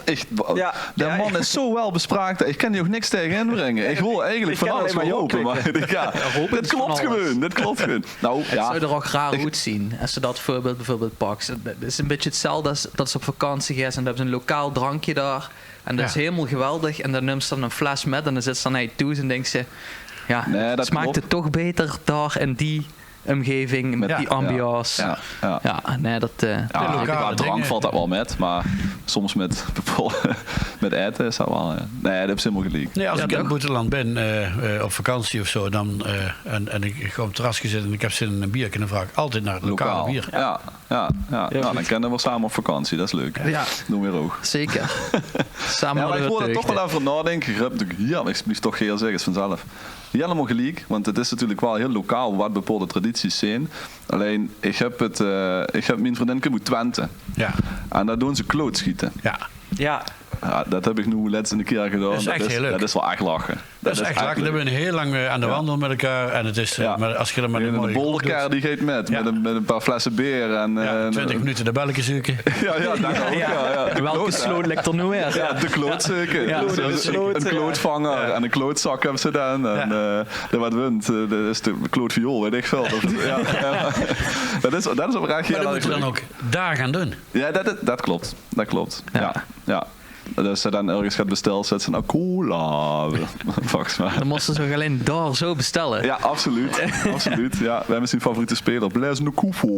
[SPEAKER 4] echt.
[SPEAKER 2] Ja,
[SPEAKER 4] De
[SPEAKER 2] ja,
[SPEAKER 4] man is zo wel bespraakt. Ik kan die ook niks tegen inbrengen. Ik wil eigenlijk
[SPEAKER 2] Ik
[SPEAKER 4] van
[SPEAKER 2] kan
[SPEAKER 4] alles
[SPEAKER 2] alleen maar
[SPEAKER 4] hopen.
[SPEAKER 2] jou
[SPEAKER 4] Maar ja,
[SPEAKER 3] hopen
[SPEAKER 4] dit
[SPEAKER 3] is van
[SPEAKER 4] klopt
[SPEAKER 3] alles.
[SPEAKER 4] gewoon. Dit klopt gewoon. Nou,
[SPEAKER 3] Het
[SPEAKER 4] ja.
[SPEAKER 3] zou er ook raar uitzien als ze dat voorbeeld bijvoorbeeld pakt. Het is een beetje hetzelfde als dat ze op vakantie gaan en dan hebben ze een lokaal drankje daar. En dat is
[SPEAKER 5] Ja.
[SPEAKER 3] helemaal geweldig. En dan neemt ze dan een fles met en dan zit ze dan naar je toe en denkt ze... Ja,
[SPEAKER 4] Nee, dat
[SPEAKER 3] smaakt
[SPEAKER 4] klopt.
[SPEAKER 3] het toch beter daar in die omgeving met
[SPEAKER 5] Ja,
[SPEAKER 3] die ambiance.
[SPEAKER 4] Ja.
[SPEAKER 3] Nee, dat...
[SPEAKER 4] Ja,
[SPEAKER 5] lokale
[SPEAKER 4] qua drank
[SPEAKER 5] dingen.
[SPEAKER 4] valt dat wel met, maar soms met eten is dat wel. Nee, dat heb je helemaal gelijk.
[SPEAKER 5] Nee, als
[SPEAKER 3] Ja,
[SPEAKER 5] ik in het
[SPEAKER 3] toch?
[SPEAKER 5] buitenland ben, op vakantie of zo, dan, en ik ga op het terrasje zitten en ik heb zin in een bier, dan vraag ik altijd naar het lokale
[SPEAKER 4] Lokaal.
[SPEAKER 5] bier.
[SPEAKER 4] Ja. Nou, dan kennen we samen op vakantie, dat is leuk.
[SPEAKER 3] Ja.
[SPEAKER 4] Doen we ook.
[SPEAKER 3] Zeker. Samen
[SPEAKER 4] Ja, maar ik
[SPEAKER 3] hadden
[SPEAKER 4] wil
[SPEAKER 3] we
[SPEAKER 4] er toch
[SPEAKER 3] het
[SPEAKER 4] wel over nadenken. Ja, ik blijf toch heel zeggen, is vanzelf. Helemaal gelijk, want het is natuurlijk wel heel lokaal wat bepaalde tradities zijn. Alleen, ik heb mijn vriendin uit Twente.
[SPEAKER 5] Ja,
[SPEAKER 4] En daar doen ze klootschieten.
[SPEAKER 5] ja.
[SPEAKER 2] Ja,
[SPEAKER 4] Ja, dat heb ik nu laatste keer gedaan.
[SPEAKER 5] Dat is echt heel leuk.
[SPEAKER 4] Dat is wel echt lachen.
[SPEAKER 5] Dat is echt lekker. We hebben heel lang aan de wandel met elkaar. En het is,
[SPEAKER 4] Ja.
[SPEAKER 5] maar als je er met een
[SPEAKER 4] de
[SPEAKER 5] mooie
[SPEAKER 4] bolderkaart die gaat met
[SPEAKER 5] Ja.
[SPEAKER 4] met een paar flessen beer. En,
[SPEAKER 5] ja, 20 minuten de belletje zoeken.
[SPEAKER 4] Ja, dat ook. Ja. De
[SPEAKER 3] Welke
[SPEAKER 4] kloot, hè.
[SPEAKER 3] sloot ligt er nu weer?
[SPEAKER 4] Ja, de klootzeker.
[SPEAKER 3] Ja,
[SPEAKER 4] Dus
[SPEAKER 3] de
[SPEAKER 4] een
[SPEAKER 2] sloot,
[SPEAKER 4] klootvanger
[SPEAKER 5] ja.
[SPEAKER 4] en een klootzak hebben ze dan. En de wat wint, dat is de klootviool, weet ik veel. Ja. Dat is oprecht
[SPEAKER 5] Maar
[SPEAKER 4] heel
[SPEAKER 5] dat
[SPEAKER 4] erg
[SPEAKER 5] moeten we dan
[SPEAKER 4] leuk.
[SPEAKER 5] ook daar gaan doen.
[SPEAKER 4] Ja, dat klopt. Dat klopt.
[SPEAKER 3] Ja.
[SPEAKER 4] Ja. Dus ze dan ergens gaat bestellen, zet ze nou cola. Volgens mij.
[SPEAKER 3] Dan moesten ze toch alleen daar zo bestellen.
[SPEAKER 4] Ja, absoluut. Absoluut. Ja, wij hebben zijn favoriete speler, Blaise Koufo.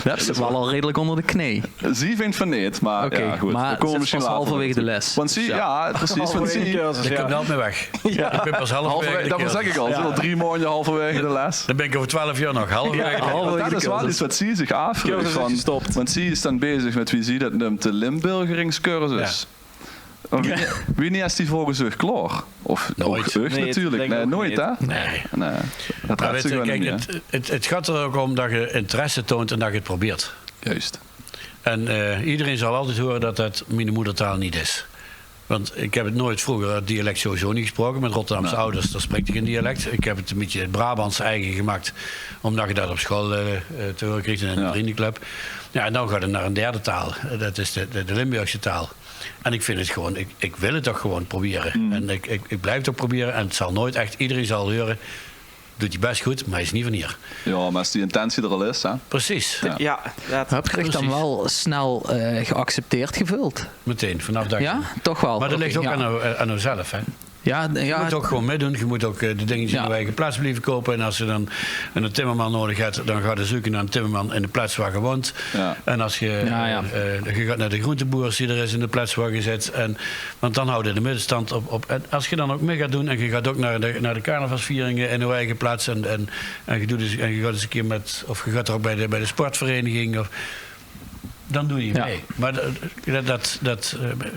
[SPEAKER 3] Dat is wel al redelijk onder de knee.
[SPEAKER 4] Zie vindt van niet, maar
[SPEAKER 3] Oké,
[SPEAKER 4] ja, goed.
[SPEAKER 3] maar
[SPEAKER 4] we komen
[SPEAKER 3] zit
[SPEAKER 4] misschien
[SPEAKER 3] pas
[SPEAKER 4] later
[SPEAKER 3] halverwege
[SPEAKER 4] op.
[SPEAKER 3] de les.
[SPEAKER 4] Want zie,
[SPEAKER 3] Dus
[SPEAKER 4] ja, precies. Want
[SPEAKER 2] halverwege
[SPEAKER 4] zie,
[SPEAKER 2] de cursus,
[SPEAKER 5] Ik kom nooit meer weg. Ik ben pas halverwege.
[SPEAKER 4] dat zeg ik al. Ze zijn al 3 maanden halverwege de les.
[SPEAKER 5] Dan ben ik over 12 jaar nog halverwege.
[SPEAKER 4] Want dat is wel iets wat zie zich afvraagt.
[SPEAKER 2] Cursus is
[SPEAKER 4] van-
[SPEAKER 2] gestopt.
[SPEAKER 4] Want zie is dan bezig met wie zie dat noemt de Limburgeringscursus. Wie niet is die volgens zich klaar? Of
[SPEAKER 5] Nooit.
[SPEAKER 4] ook jeugd
[SPEAKER 2] Nee,
[SPEAKER 4] natuurlijk.
[SPEAKER 2] denk ik
[SPEAKER 4] Nee,
[SPEAKER 2] ook
[SPEAKER 4] nooit
[SPEAKER 2] niet.
[SPEAKER 4] hè?
[SPEAKER 5] Nee.
[SPEAKER 4] Nee. Dat
[SPEAKER 5] Maar
[SPEAKER 4] gaat
[SPEAKER 5] weet
[SPEAKER 4] zich
[SPEAKER 5] je,
[SPEAKER 4] gewoon
[SPEAKER 5] kijk,
[SPEAKER 4] niet, hè?
[SPEAKER 5] het gaat er ook om dat je interesse toont en dat je het probeert.
[SPEAKER 4] Juist.
[SPEAKER 5] En iedereen zal altijd horen dat dat mijn moedertaal niet is. Want ik heb het nooit vroeger het dialect sowieso niet gesproken. Met Rotterdamse ouders, daar spreek ik een dialect. Ik heb het een beetje Brabants eigen gemaakt. Omdat je dat op school te horen kreeg in een vriendenclub. Ja, en dan gaat het naar een derde taal. Dat is de Limburgse taal. En ik vind het gewoon, ik wil het toch gewoon proberen. En ik blijf het ook proberen. En het zal nooit echt, iedereen zal horen, doet hij best goed, maar hij is niet van hier.
[SPEAKER 4] Ja, maar als die intentie er al is, hè?
[SPEAKER 5] Precies.
[SPEAKER 2] ja, dat
[SPEAKER 3] Heb je dan
[SPEAKER 5] Precies.
[SPEAKER 3] wel snel geaccepteerd gevuld?
[SPEAKER 5] Meteen, vanaf dat.
[SPEAKER 3] Ja, toch wel.
[SPEAKER 5] Maar dat ligt ook
[SPEAKER 3] Oké, ja.
[SPEAKER 5] aan onszelf, hè?
[SPEAKER 3] Ja,
[SPEAKER 5] Je
[SPEAKER 3] ja,
[SPEAKER 5] moet ook gewoon meedoen. Je moet ook de dingetjes
[SPEAKER 3] Ja.
[SPEAKER 5] in de eigen plaats blijven kopen. En als je dan een timmerman nodig hebt, dan ga je zoeken naar een timmerman in de plaats waar je woont.
[SPEAKER 4] Ja.
[SPEAKER 5] En als je,
[SPEAKER 3] Ja.
[SPEAKER 5] je gaat naar de groenteboer die er is in de plaats waar je zit. Want dan houdt de middenstand op. En als je dan ook mee gaat doen en je gaat ook naar de carnavalsvieringen in je eigen plaats. En je doet dus, en je gaat eens een keer met, of je gaat er ook bij de sportvereniging. Dan doe je
[SPEAKER 3] Ja.
[SPEAKER 5] mee. Maar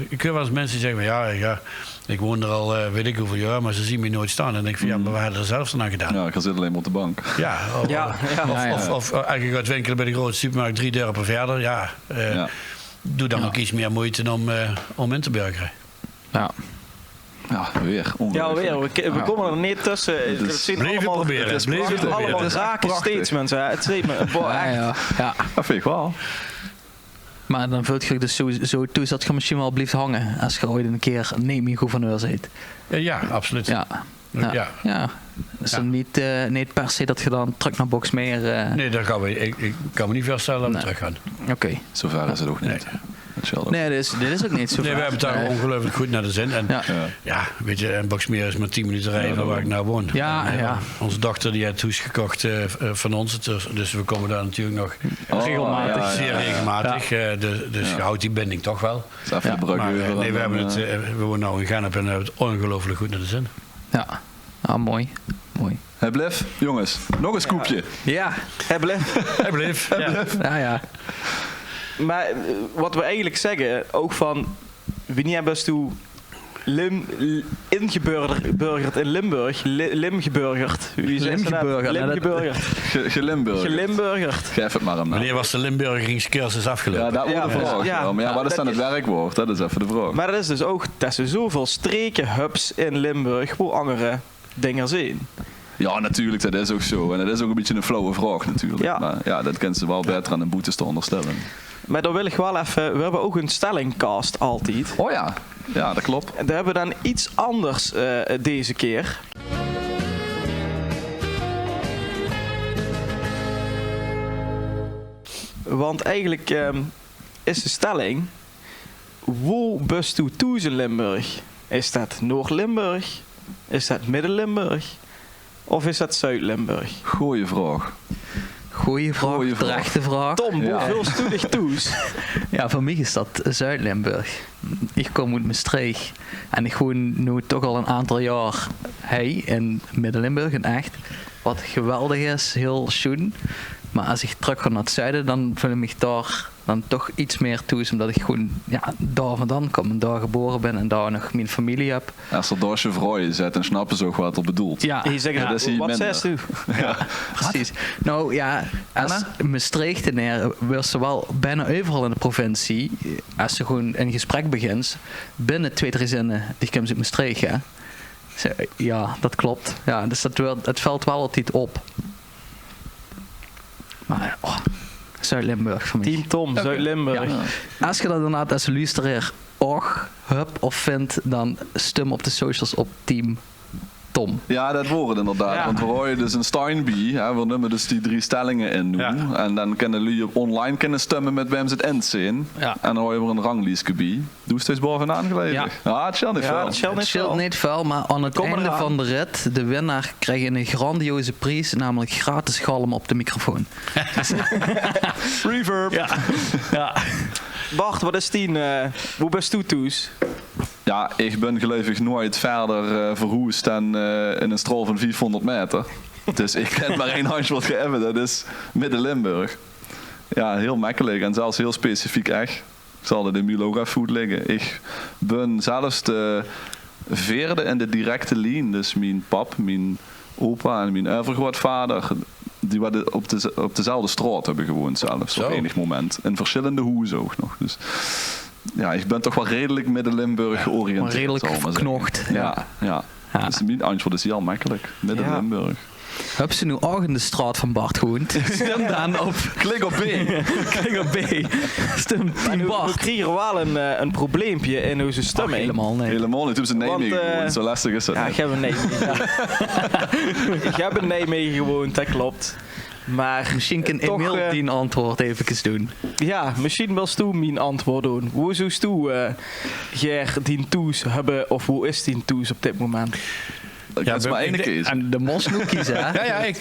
[SPEAKER 5] ik hoor wel eens mensen zeggen, ja, ik woon er al weet ik hoeveel jaar, maar ze zien me nooit staan. En dan denk ik van, ja, maar we hebben er zelfs aan gedaan.
[SPEAKER 4] Ja, ik zit alleen maar op de bank.
[SPEAKER 5] Ja,
[SPEAKER 2] Ja, ja.
[SPEAKER 5] Of als je gaat winkelen bij de grote supermarkt 3 dorpen verder, ja, doe dan ook iets meer moeite om in te burgeren.
[SPEAKER 3] ja.
[SPEAKER 4] Ja, weer.
[SPEAKER 2] Ja, weer. We komen er niet tussen. Het zijn
[SPEAKER 5] Blijven
[SPEAKER 2] allemaal,
[SPEAKER 5] proberen,
[SPEAKER 2] het
[SPEAKER 5] blijven
[SPEAKER 2] zijn
[SPEAKER 5] proberen.
[SPEAKER 2] allemaal raken
[SPEAKER 4] Prachtig.
[SPEAKER 2] steeds, mensen. Het zit me. Boah,
[SPEAKER 3] Ja,
[SPEAKER 2] echt.
[SPEAKER 3] ja.
[SPEAKER 4] Dat vind ik wel.
[SPEAKER 3] Maar dan vult je dus zo toe dat je misschien wel blijft hangen als je ooit een keer gouverneur bent.
[SPEAKER 5] Ja, absoluut.
[SPEAKER 3] Ja.
[SPEAKER 5] Ja.
[SPEAKER 3] Dus dan niet per se dat je dan terug naar Boxmeer...
[SPEAKER 5] Nee, daar gaan we, ik kan me niet voorstellen dat we
[SPEAKER 3] Nee.
[SPEAKER 5] terug gaan.
[SPEAKER 3] Oké.
[SPEAKER 4] Zover is het ook niet.
[SPEAKER 3] Nee, dit is ook niet zo
[SPEAKER 5] Nee, we hebben het daar ongelooflijk goed naar de zin. En ja, weet je, en Boxmeer is maar 10 minuten rijden van waar ik nou woon.
[SPEAKER 3] Ja.
[SPEAKER 5] Onze dochter die heeft het huis gekocht van ons. Dus we komen daar natuurlijk nog
[SPEAKER 3] regelmatig.
[SPEAKER 5] Zeer regelmatig. Dus je houdt die binding toch wel.
[SPEAKER 4] Even de brug
[SPEAKER 5] Maar
[SPEAKER 4] over
[SPEAKER 5] nee,
[SPEAKER 4] en
[SPEAKER 5] we wonen nou in Gennep en we hebben het ongelooflijk goed naar de zin.
[SPEAKER 3] Ja, mooi.
[SPEAKER 4] Hij bleef, jongens, nog een scoopje.
[SPEAKER 3] Ja.
[SPEAKER 2] Hij bleef.
[SPEAKER 3] Ja.
[SPEAKER 2] Maar wat we eigenlijk zeggen, ook van wanneer best toe ingeburgerd in Limburg, Limgeburgerd. Gelimburgerd.
[SPEAKER 4] Geef het maar hem.
[SPEAKER 5] Wanneer was de Limburgingscursus afgelopen?
[SPEAKER 4] Ja, dat wordt de vraag.
[SPEAKER 2] Ja,
[SPEAKER 4] Maar wat is dan het werkwoord? Dat is even de vraag.
[SPEAKER 2] Maar dat is dus ook dat ze zoveel streken, hubs in Limburg, hoe andere dingen zien.
[SPEAKER 4] Ja, natuurlijk, dat is ook zo. En dat is ook een beetje een flauwe vraag natuurlijk.
[SPEAKER 2] Ja.
[SPEAKER 4] Maar ja, dat kunnen ze wel beter aan een boetes te onderstellen.
[SPEAKER 2] Maar dan wil ik wel even, we hebben ook een stellingcast altijd.
[SPEAKER 4] Oh ja, ja, dat klopt.
[SPEAKER 2] En daar hebben we dan iets anders deze keer. Want eigenlijk is de stelling, hoe best u toe in Limburg? Is dat Noord-Limburg? Is dat Midden-Limburg? Of is dat Zuid-Limburg?
[SPEAKER 4] Goeie vraag.
[SPEAKER 3] Goeie vraag, terechte vraag.
[SPEAKER 2] Tom, hoeveel stoedig toes?
[SPEAKER 3] Ja, voor mij is dat Zuid-Limburg. Ik kom uit Maastricht. En ik woon nu toch al een aantal jaar in Midden-Limburg, in Echt. Wat geweldig is, heel schoon. Maar als ik terug ga naar het zuiden, dan voel ik me daar dan toch iets meer toe. Omdat ik gewoon daar vandaan kom en daar geboren ben en daar nog mijn familie heb.
[SPEAKER 4] Als er doosje vrooien zet, dan snappen ze ook wat er bedoelt.
[SPEAKER 3] Ja,
[SPEAKER 2] en je zegt, wat zegt u?
[SPEAKER 3] Ja, precies. Nou ja, als Maastricht en er wil ze wel bijna overal in de provincie, als ze gewoon een gesprek begint, binnen 2-3 zinnen, die komt uit Maastricht, hè. Ja, dat klopt. Ja, dus het valt wel altijd op. Maar Zuid-Limburg voor mij.
[SPEAKER 2] Team Tom, Zuid-Limburg.
[SPEAKER 3] Ja. Als je dat inderdaad als luisteraar of vindt, dan stem op de socials op Team Tom.
[SPEAKER 4] Ja, dat wordt inderdaad.
[SPEAKER 2] Ja.
[SPEAKER 4] Want we gooien dus een Steinby. We nemen dus die 3 stellingen in nu.
[SPEAKER 5] Ja.
[SPEAKER 4] En dan kunnen jullie online stemmen met wem ze het eind zijn.
[SPEAKER 3] Ja.
[SPEAKER 4] En dan gooien we een rangliestje bij. Doe steeds bovenaan geleden. Ja, het scheelt niet veel.
[SPEAKER 2] Het
[SPEAKER 3] scheelt niet veel, maar aan het einde van de rit, de winnaar krijgt een grandioze prijs, namelijk gratis galm op de microfoon.
[SPEAKER 2] Reverb.
[SPEAKER 3] Ja.
[SPEAKER 2] Bart, wat is 10? Hoe best u toes?
[SPEAKER 4] Ja, ik ben gelukkig nooit verder verroest dan in een straal van 400 meter. Dus ik ken maar één handje wat geëffen, dat is Midden-Limburg. Ja, heel makkelijk en zelfs heel specifiek echt. Ik zal het in Milora Food liggen. Ik ben zelfs de 4e in de directe lijn. Dus mijn pap, mijn opa en mijn overgrootvader, die waren op dezelfde straat hebben gewoond zelfs op enig moment. In verschillende huizen ook nog. Dus ja, ik ben toch wel redelijk Midden-Limburg georiënteerd.
[SPEAKER 3] Maar redelijk verknocht.
[SPEAKER 4] Ja. Dus mijn antwoord is heel makkelijk. Midden-Limburg.
[SPEAKER 3] Heb ze nu ook in de straat van Bart gewoond? Stem dan op.
[SPEAKER 4] Klik op B.
[SPEAKER 3] Klik op B. Stem Team
[SPEAKER 2] We
[SPEAKER 3] Bart.
[SPEAKER 2] kregen wel een probleempje in onze stemming.
[SPEAKER 3] Helemaal nee.
[SPEAKER 4] Helemaal niet. Toen ze Nijmegen gewoond. Zo lastig is dat.
[SPEAKER 2] Ja, ik heb in Nijmegen. Ik heb in Nijmegen gewoond, dat klopt. Maar
[SPEAKER 3] Misschien kan
[SPEAKER 2] toch,
[SPEAKER 3] Emiel die een antwoord even doen.
[SPEAKER 2] ja, misschien wil Stoe mijn antwoord doen. Hoe zou Stoe Ger die toes hebben, of hoe is die toes op dit moment?
[SPEAKER 4] Ik kan maar één kiezen.
[SPEAKER 3] En de mos nu kiezen, hè?
[SPEAKER 5] Ja, ik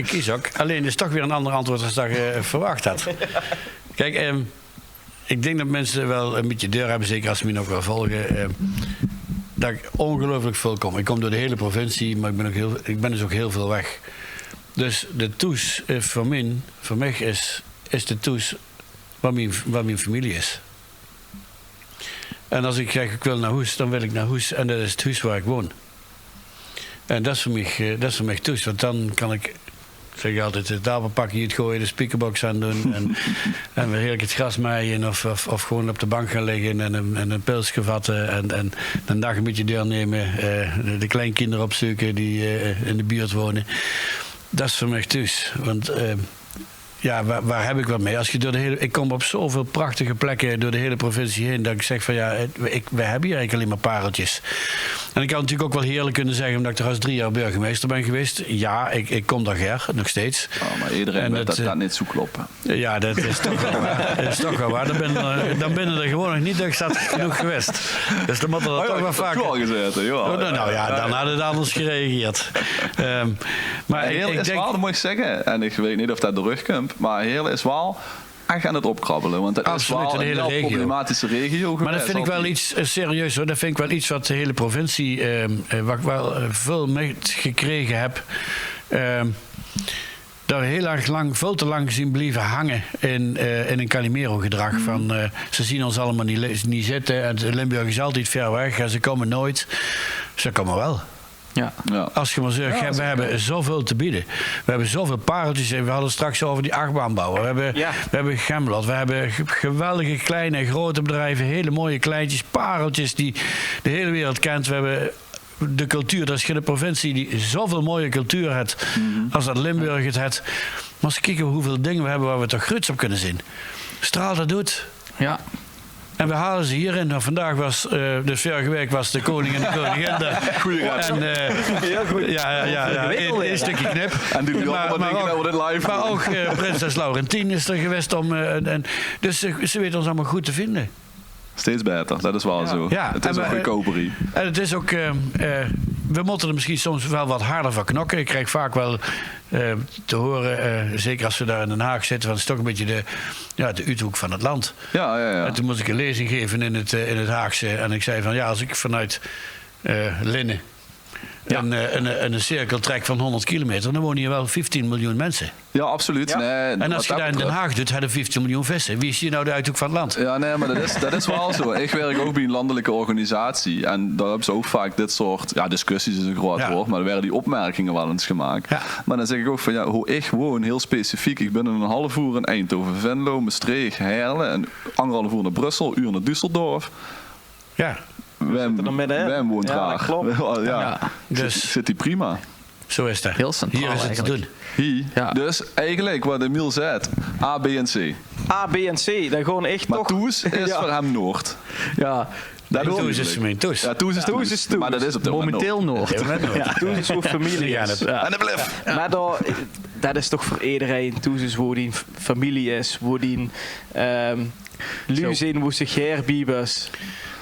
[SPEAKER 5] kies ook. Alleen het is toch weer een ander antwoord dan dat je verwacht had. Kijk, ik denk dat mensen wel een beetje deur hebben, zeker als ze me nog wel volgen. Dat ik ongelooflijk veel kom. Ik kom door de hele provincie, maar ik ben dus ook heel veel weg. Dus de toes voor mij is de toes waar mijn familie is. En als ik zeg ik wil naar Hoes, dan wil ik naar Hoes. En dat is het huis waar ik woon. En dat is voor mij toes. Want dan kan ik, zeg je altijd, het tafelpakje het gooien, de speakerbox aan doen. en weer heerlijk het gras maaien. Of gewoon op de bank gaan liggen en een pilsje vatten. En een dag een beetje deelnemen. De kleinkinderen opzoeken die in de buurt wonen. Dat is voor mij thuis. Want waar heb ik wat mee? Als je ik kom op zoveel prachtige plekken door de hele provincie heen, dat ik zeg van we hebben hier eigenlijk alleen maar pareltjes. En ik had natuurlijk ook wel heerlijk kunnen zeggen, omdat ik er als 3 jaar burgemeester ben geweest. Ja, ik kom daar nog steeds.
[SPEAKER 4] Oh, maar iedereen weet dat gaat niet zo kloppen.
[SPEAKER 5] Ja, dat is toch wel waar. Dat is toch wel waar. Dan binnen er gewoon nog niet dat ik zat genoeg geweest. Dus dan moet er toch wel vaak. Dan hadden het anders gereageerd. Maar
[SPEAKER 4] Heel is wel, dat moet ik zeggen. En ik weet niet of dat terugkomt, maar Heel is wel echt aan het opkrabbelen. Want dat is wel een hele problematische regio.
[SPEAKER 5] Maar dat vind ik wel iets serieus hoor. Dat vind ik wel iets wat de hele provincie, waar ik wel veel mee gekregen heb. Dat we heel erg lang, veel te lang zien blijven hangen in een Calimero-gedrag. Van ze zien ons allemaal niet zitten. En Limburg is altijd ver weg en ze komen nooit. Ze komen wel.
[SPEAKER 2] Ja.
[SPEAKER 5] Als je maar zegt, we hebben zoveel te bieden. We hebben zoveel pareltjes. We hadden straks over die achtbaanbouwen. We hebben Gemblad. We hebben geweldige kleine en grote bedrijven. Hele mooie kleintjes, pareltjes die de hele wereld kent. We hebben de cultuur. Dat is geen provincie die zoveel mooie cultuur heeft als dat Limburg het heeft. Maar als we kijken hoeveel dingen we hebben waar we toch gruts op kunnen zien. Straal dat doet.
[SPEAKER 3] Ja.
[SPEAKER 5] En we halen ze hierin. Nou, vandaag was, dus vorige week was de koning en de koningin daar.
[SPEAKER 4] Goeie raad.
[SPEAKER 5] Ja. Een stukje knip.
[SPEAKER 4] En die
[SPEAKER 5] maar ook prinses Laurentien is er geweest om. Dus ze weten ons allemaal goed te vinden.
[SPEAKER 4] Steeds beter, dat is wel zo.
[SPEAKER 5] Ja,
[SPEAKER 4] het is ook goedkoperie.
[SPEAKER 5] En het is ook... we moeten er misschien soms wel wat harder van knokken. Ik krijg vaak wel te horen, zeker als we daar in Den Haag zitten, van het is toch een beetje de Uithoek van het land.
[SPEAKER 4] Ja.
[SPEAKER 5] En toen moest ik een lezing geven in het Haagse. En ik zei van als ik vanuit Linnen een cirkel trek van 100 kilometer, dan wonen hier wel 15 miljoen mensen.
[SPEAKER 4] Ja, absoluut.
[SPEAKER 5] Ja.
[SPEAKER 4] Nee,
[SPEAKER 5] en als je daar in Den Haag doet, hebben 15 miljoen vissen. Wie is hier nou de Uithoek van het land?
[SPEAKER 4] Ja, nee, maar dat is wel zo. Ik werk ook bij een landelijke organisatie. En daar hebben ze ook vaak dit soort... Ja, discussies is een groot woord, maar er werden die opmerkingen wel eens gemaakt. Ja. Maar dan zeg ik ook van, hoe ik woon, heel specifiek. Ik ben in een half uur in Eindhoven, Venlo, Maastricht, Heerlen. En 1,5 uur naar Brussel, uur naar Düsseldorf.
[SPEAKER 5] Ja.
[SPEAKER 4] Wem woont graag.
[SPEAKER 5] Ja.
[SPEAKER 4] Dus zit hij prima.
[SPEAKER 5] Zo is dat.
[SPEAKER 3] Heel centraal.
[SPEAKER 5] Hier is het
[SPEAKER 3] eigenlijk.
[SPEAKER 5] te doen.
[SPEAKER 4] Hier. Ja. Dus eigenlijk wat Emiel zei, A, B en C.
[SPEAKER 2] A, B en C, dan gewoon echt
[SPEAKER 4] maar
[SPEAKER 2] toch...
[SPEAKER 4] Toes is voor hem Noord.
[SPEAKER 2] Ja.
[SPEAKER 5] Toes is gemeen Toes.
[SPEAKER 4] Ja, Toes is Toes. Maar dat is op de
[SPEAKER 3] momenteel Noord.
[SPEAKER 2] Toes is voor familie.
[SPEAKER 4] En de blef.
[SPEAKER 2] Maar dat is toch voor iedereen. Toes is waar die familie is, waar die Luzin, waar ze Gerbibes.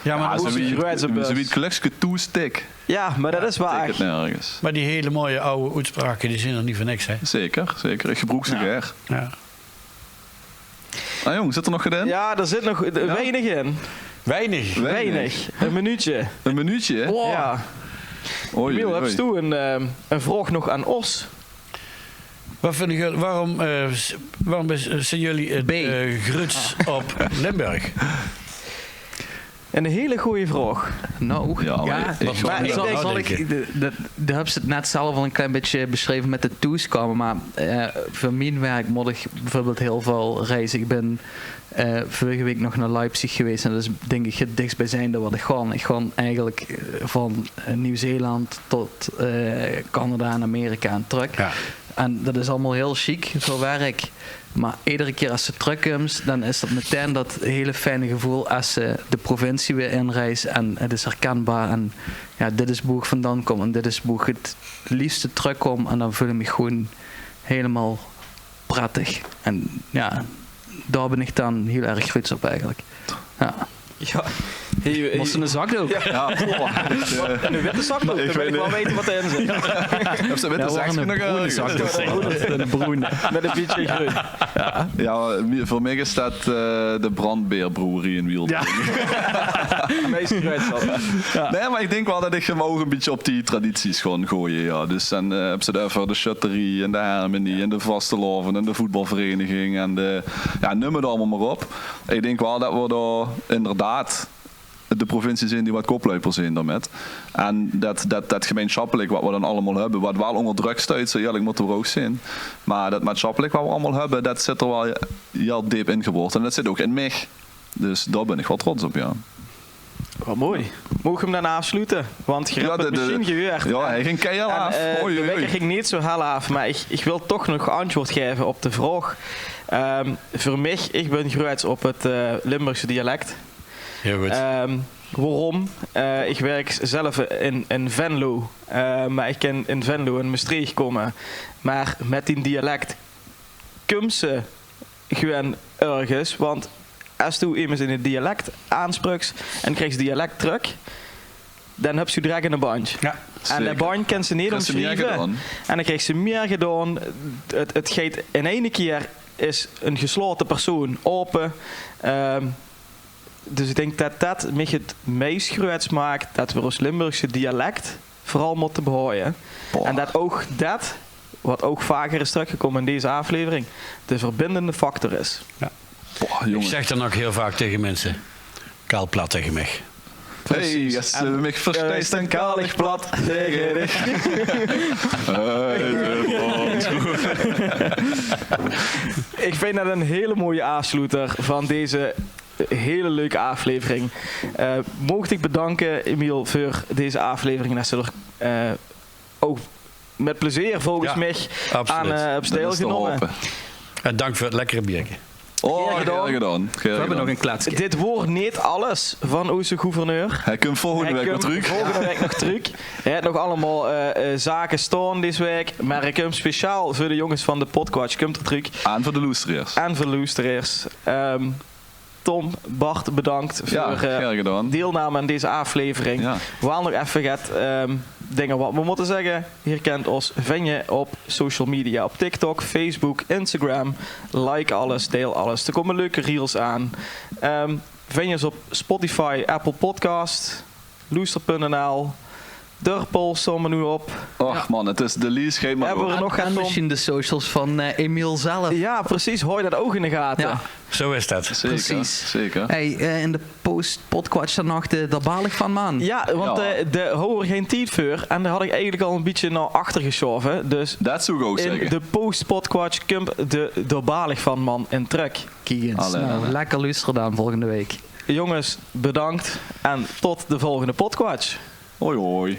[SPEAKER 5] Ja, maar
[SPEAKER 4] ze weet gelukkig toestik.
[SPEAKER 2] Ja, maar dat is waar.
[SPEAKER 4] Het nergens.
[SPEAKER 5] Maar die hele mooie oude uitspraken, die zijn er niet voor niks, hè?
[SPEAKER 4] Zeker. Ik gebruik ze graag.
[SPEAKER 5] Ja.
[SPEAKER 4] Nou jong, zit er nog in?
[SPEAKER 2] Ja, er zit nog weinig in.
[SPEAKER 5] Weinig.
[SPEAKER 2] Een minuutje.
[SPEAKER 4] Een minuutje?
[SPEAKER 2] Wow. Ja. Emiel, heb je toe een vraag nog aan Os?
[SPEAKER 5] Wat vinden jullie, waarom zijn jullie het gruts op Limburg?
[SPEAKER 2] Een hele goede vraag.
[SPEAKER 3] Nou, daar heb ze het net zelf al een klein beetje beschreven met de toeskomen. Maar voor mijn werk moet ik bijvoorbeeld heel veel reizen. Ik ben vorige week nog naar Leipzig geweest. En dat is denk ik het dichtstbijzijnde wat ik ga. Ik ga eigenlijk van Nieuw-Zeeland tot Canada en Amerika en terug. Ja. En dat is allemaal heel chic voor werk. Maar iedere keer als ze terugkomt, dan is dat meteen dat hele fijne gevoel als ze de provincie weer inreist. En het is herkenbaar. En ja, dit is hoe ik vandaan kom. En dit is hoe ik het liefste terugkom. En dan voel ik me gewoon helemaal prettig. En ja, daar ben ik dan heel erg trots op eigenlijk. Ja.
[SPEAKER 2] Ja.
[SPEAKER 3] Moest een zakdoek?
[SPEAKER 2] Ja, en een witte zakdoek. Ik wil wel weten wat erin zit.
[SPEAKER 4] Heb ze witte zakdoek?
[SPEAKER 2] Een groene. Met een beetje groen.
[SPEAKER 4] Ja, voor mij is dat de brandbeerbroerie in Wiel.
[SPEAKER 2] Ja.
[SPEAKER 4] Nee, maar ik denk wel dat ik hem ook een beetje op die tradities gewoon gooien. Ja. Dus dan heb ze daar voor de Schutterie en de Harmonie en de Vasteloven en de voetbalvereniging en de... Ja, noem het allemaal maar op. Ik denk wel dat we daar inderdaad de provincies zijn die wat kopluipers zijn daarmee. En dat gemeenschappelijk wat we dan allemaal hebben, wat wel onder druk stuit, zo eerlijk moeten we ook zijn. Maar dat maatschappelijk wat we allemaal hebben, dat zit er wel heel diep ingeworteld. En dat zit ook in mij. Dus daar ben ik wel trots op, ja.
[SPEAKER 2] Wat mooi. Mogen we hem dan afsluiten? Want je hebt het misschien gehoord.
[SPEAKER 4] Ja, hij ging keihard af.
[SPEAKER 2] De wekker ging niet zo hel af, maar ik wil toch nog antwoord geven op de vraag. Voor mij, ik ben groot op het Limburgse dialect.
[SPEAKER 5] Heel goed.
[SPEAKER 2] Waarom? Ik werk zelf in Venlo, maar ik kan in Venlo in Maastricht komen. Maar met die dialect komt ze gewoon ergens, want als je iemand in het dialect aanspreekt en krijgt ze dialect terug, dan heb je direct in een bandje.
[SPEAKER 5] Ja,
[SPEAKER 2] en de band kan ze niet omschrijven. En dan krijgt ze meer gedaan. Het gaat in één keer is een gesloten persoon open. Dus ik denk dat dat mij het meest groots maakt dat we ons Limburgse dialect vooral moeten behouden. En dat ook dat, wat ook vaker is teruggekomen in deze aflevering, de verbindende factor is.
[SPEAKER 5] Ja. Ik zeg dan ook heel vaak tegen mensen, kaal plat tegen mij.
[SPEAKER 4] Hey, als ze mij verstijst en kalig plat tegen dich.
[SPEAKER 2] Ik vind dat een hele mooie afsluiter van deze hele leuke aflevering. Mocht ik bedanken, Emiel, voor deze aflevering. Dat ze er ook met plezier volgens mij aan op stijl genomen.
[SPEAKER 5] En dank voor het lekkere biertje.
[SPEAKER 4] Heel gedaan.
[SPEAKER 3] We hebben nog een kletsje.
[SPEAKER 2] Dit wordt niet alles van onze gouverneur.
[SPEAKER 4] Hij komt volgende week nog terug.
[SPEAKER 2] Volgende week nog terug. Hij heeft nog allemaal zaken staan deze week. Maar hij komt speciaal voor de jongens van de podcast komt er terug.
[SPEAKER 4] En voor de luisteraars.
[SPEAKER 2] Tom, Bart, bedankt voor deelname aan deze aflevering. Ja. We gaan nog even dingen wat we moeten zeggen. Hier kent ons vind je op social media. Op TikTok, Facebook, Instagram. Like alles, deel alles. Er komen leuke reels aan. Vind je ons op Spotify, Apple Podcast, Loester.nl. Durpel staan we nu op.
[SPEAKER 4] Och man, het is de lease. Geef maar
[SPEAKER 2] hebben we nog
[SPEAKER 3] en misschien de socials van Emiel zelf.
[SPEAKER 2] Ja, precies. Hoor je dat ook in de gaten. Ja.
[SPEAKER 5] Zo is dat.
[SPEAKER 4] Zeker,
[SPEAKER 3] precies.
[SPEAKER 4] Zeker.
[SPEAKER 3] Hey, in de post-podcast nog daar baal ik van, man.
[SPEAKER 2] Ja, want de houden er geen tijd voor. En daar had ik eigenlijk al een beetje naar achter geschoven. Dus
[SPEAKER 4] dat zou ik ook zeggen.
[SPEAKER 2] In de post-podcast komt de balig van, man, in truck.
[SPEAKER 3] Kiekens. Nou, lekker luisteren dan volgende week.
[SPEAKER 2] Jongens, bedankt. En tot de volgende podcast.
[SPEAKER 4] Hoi hoi.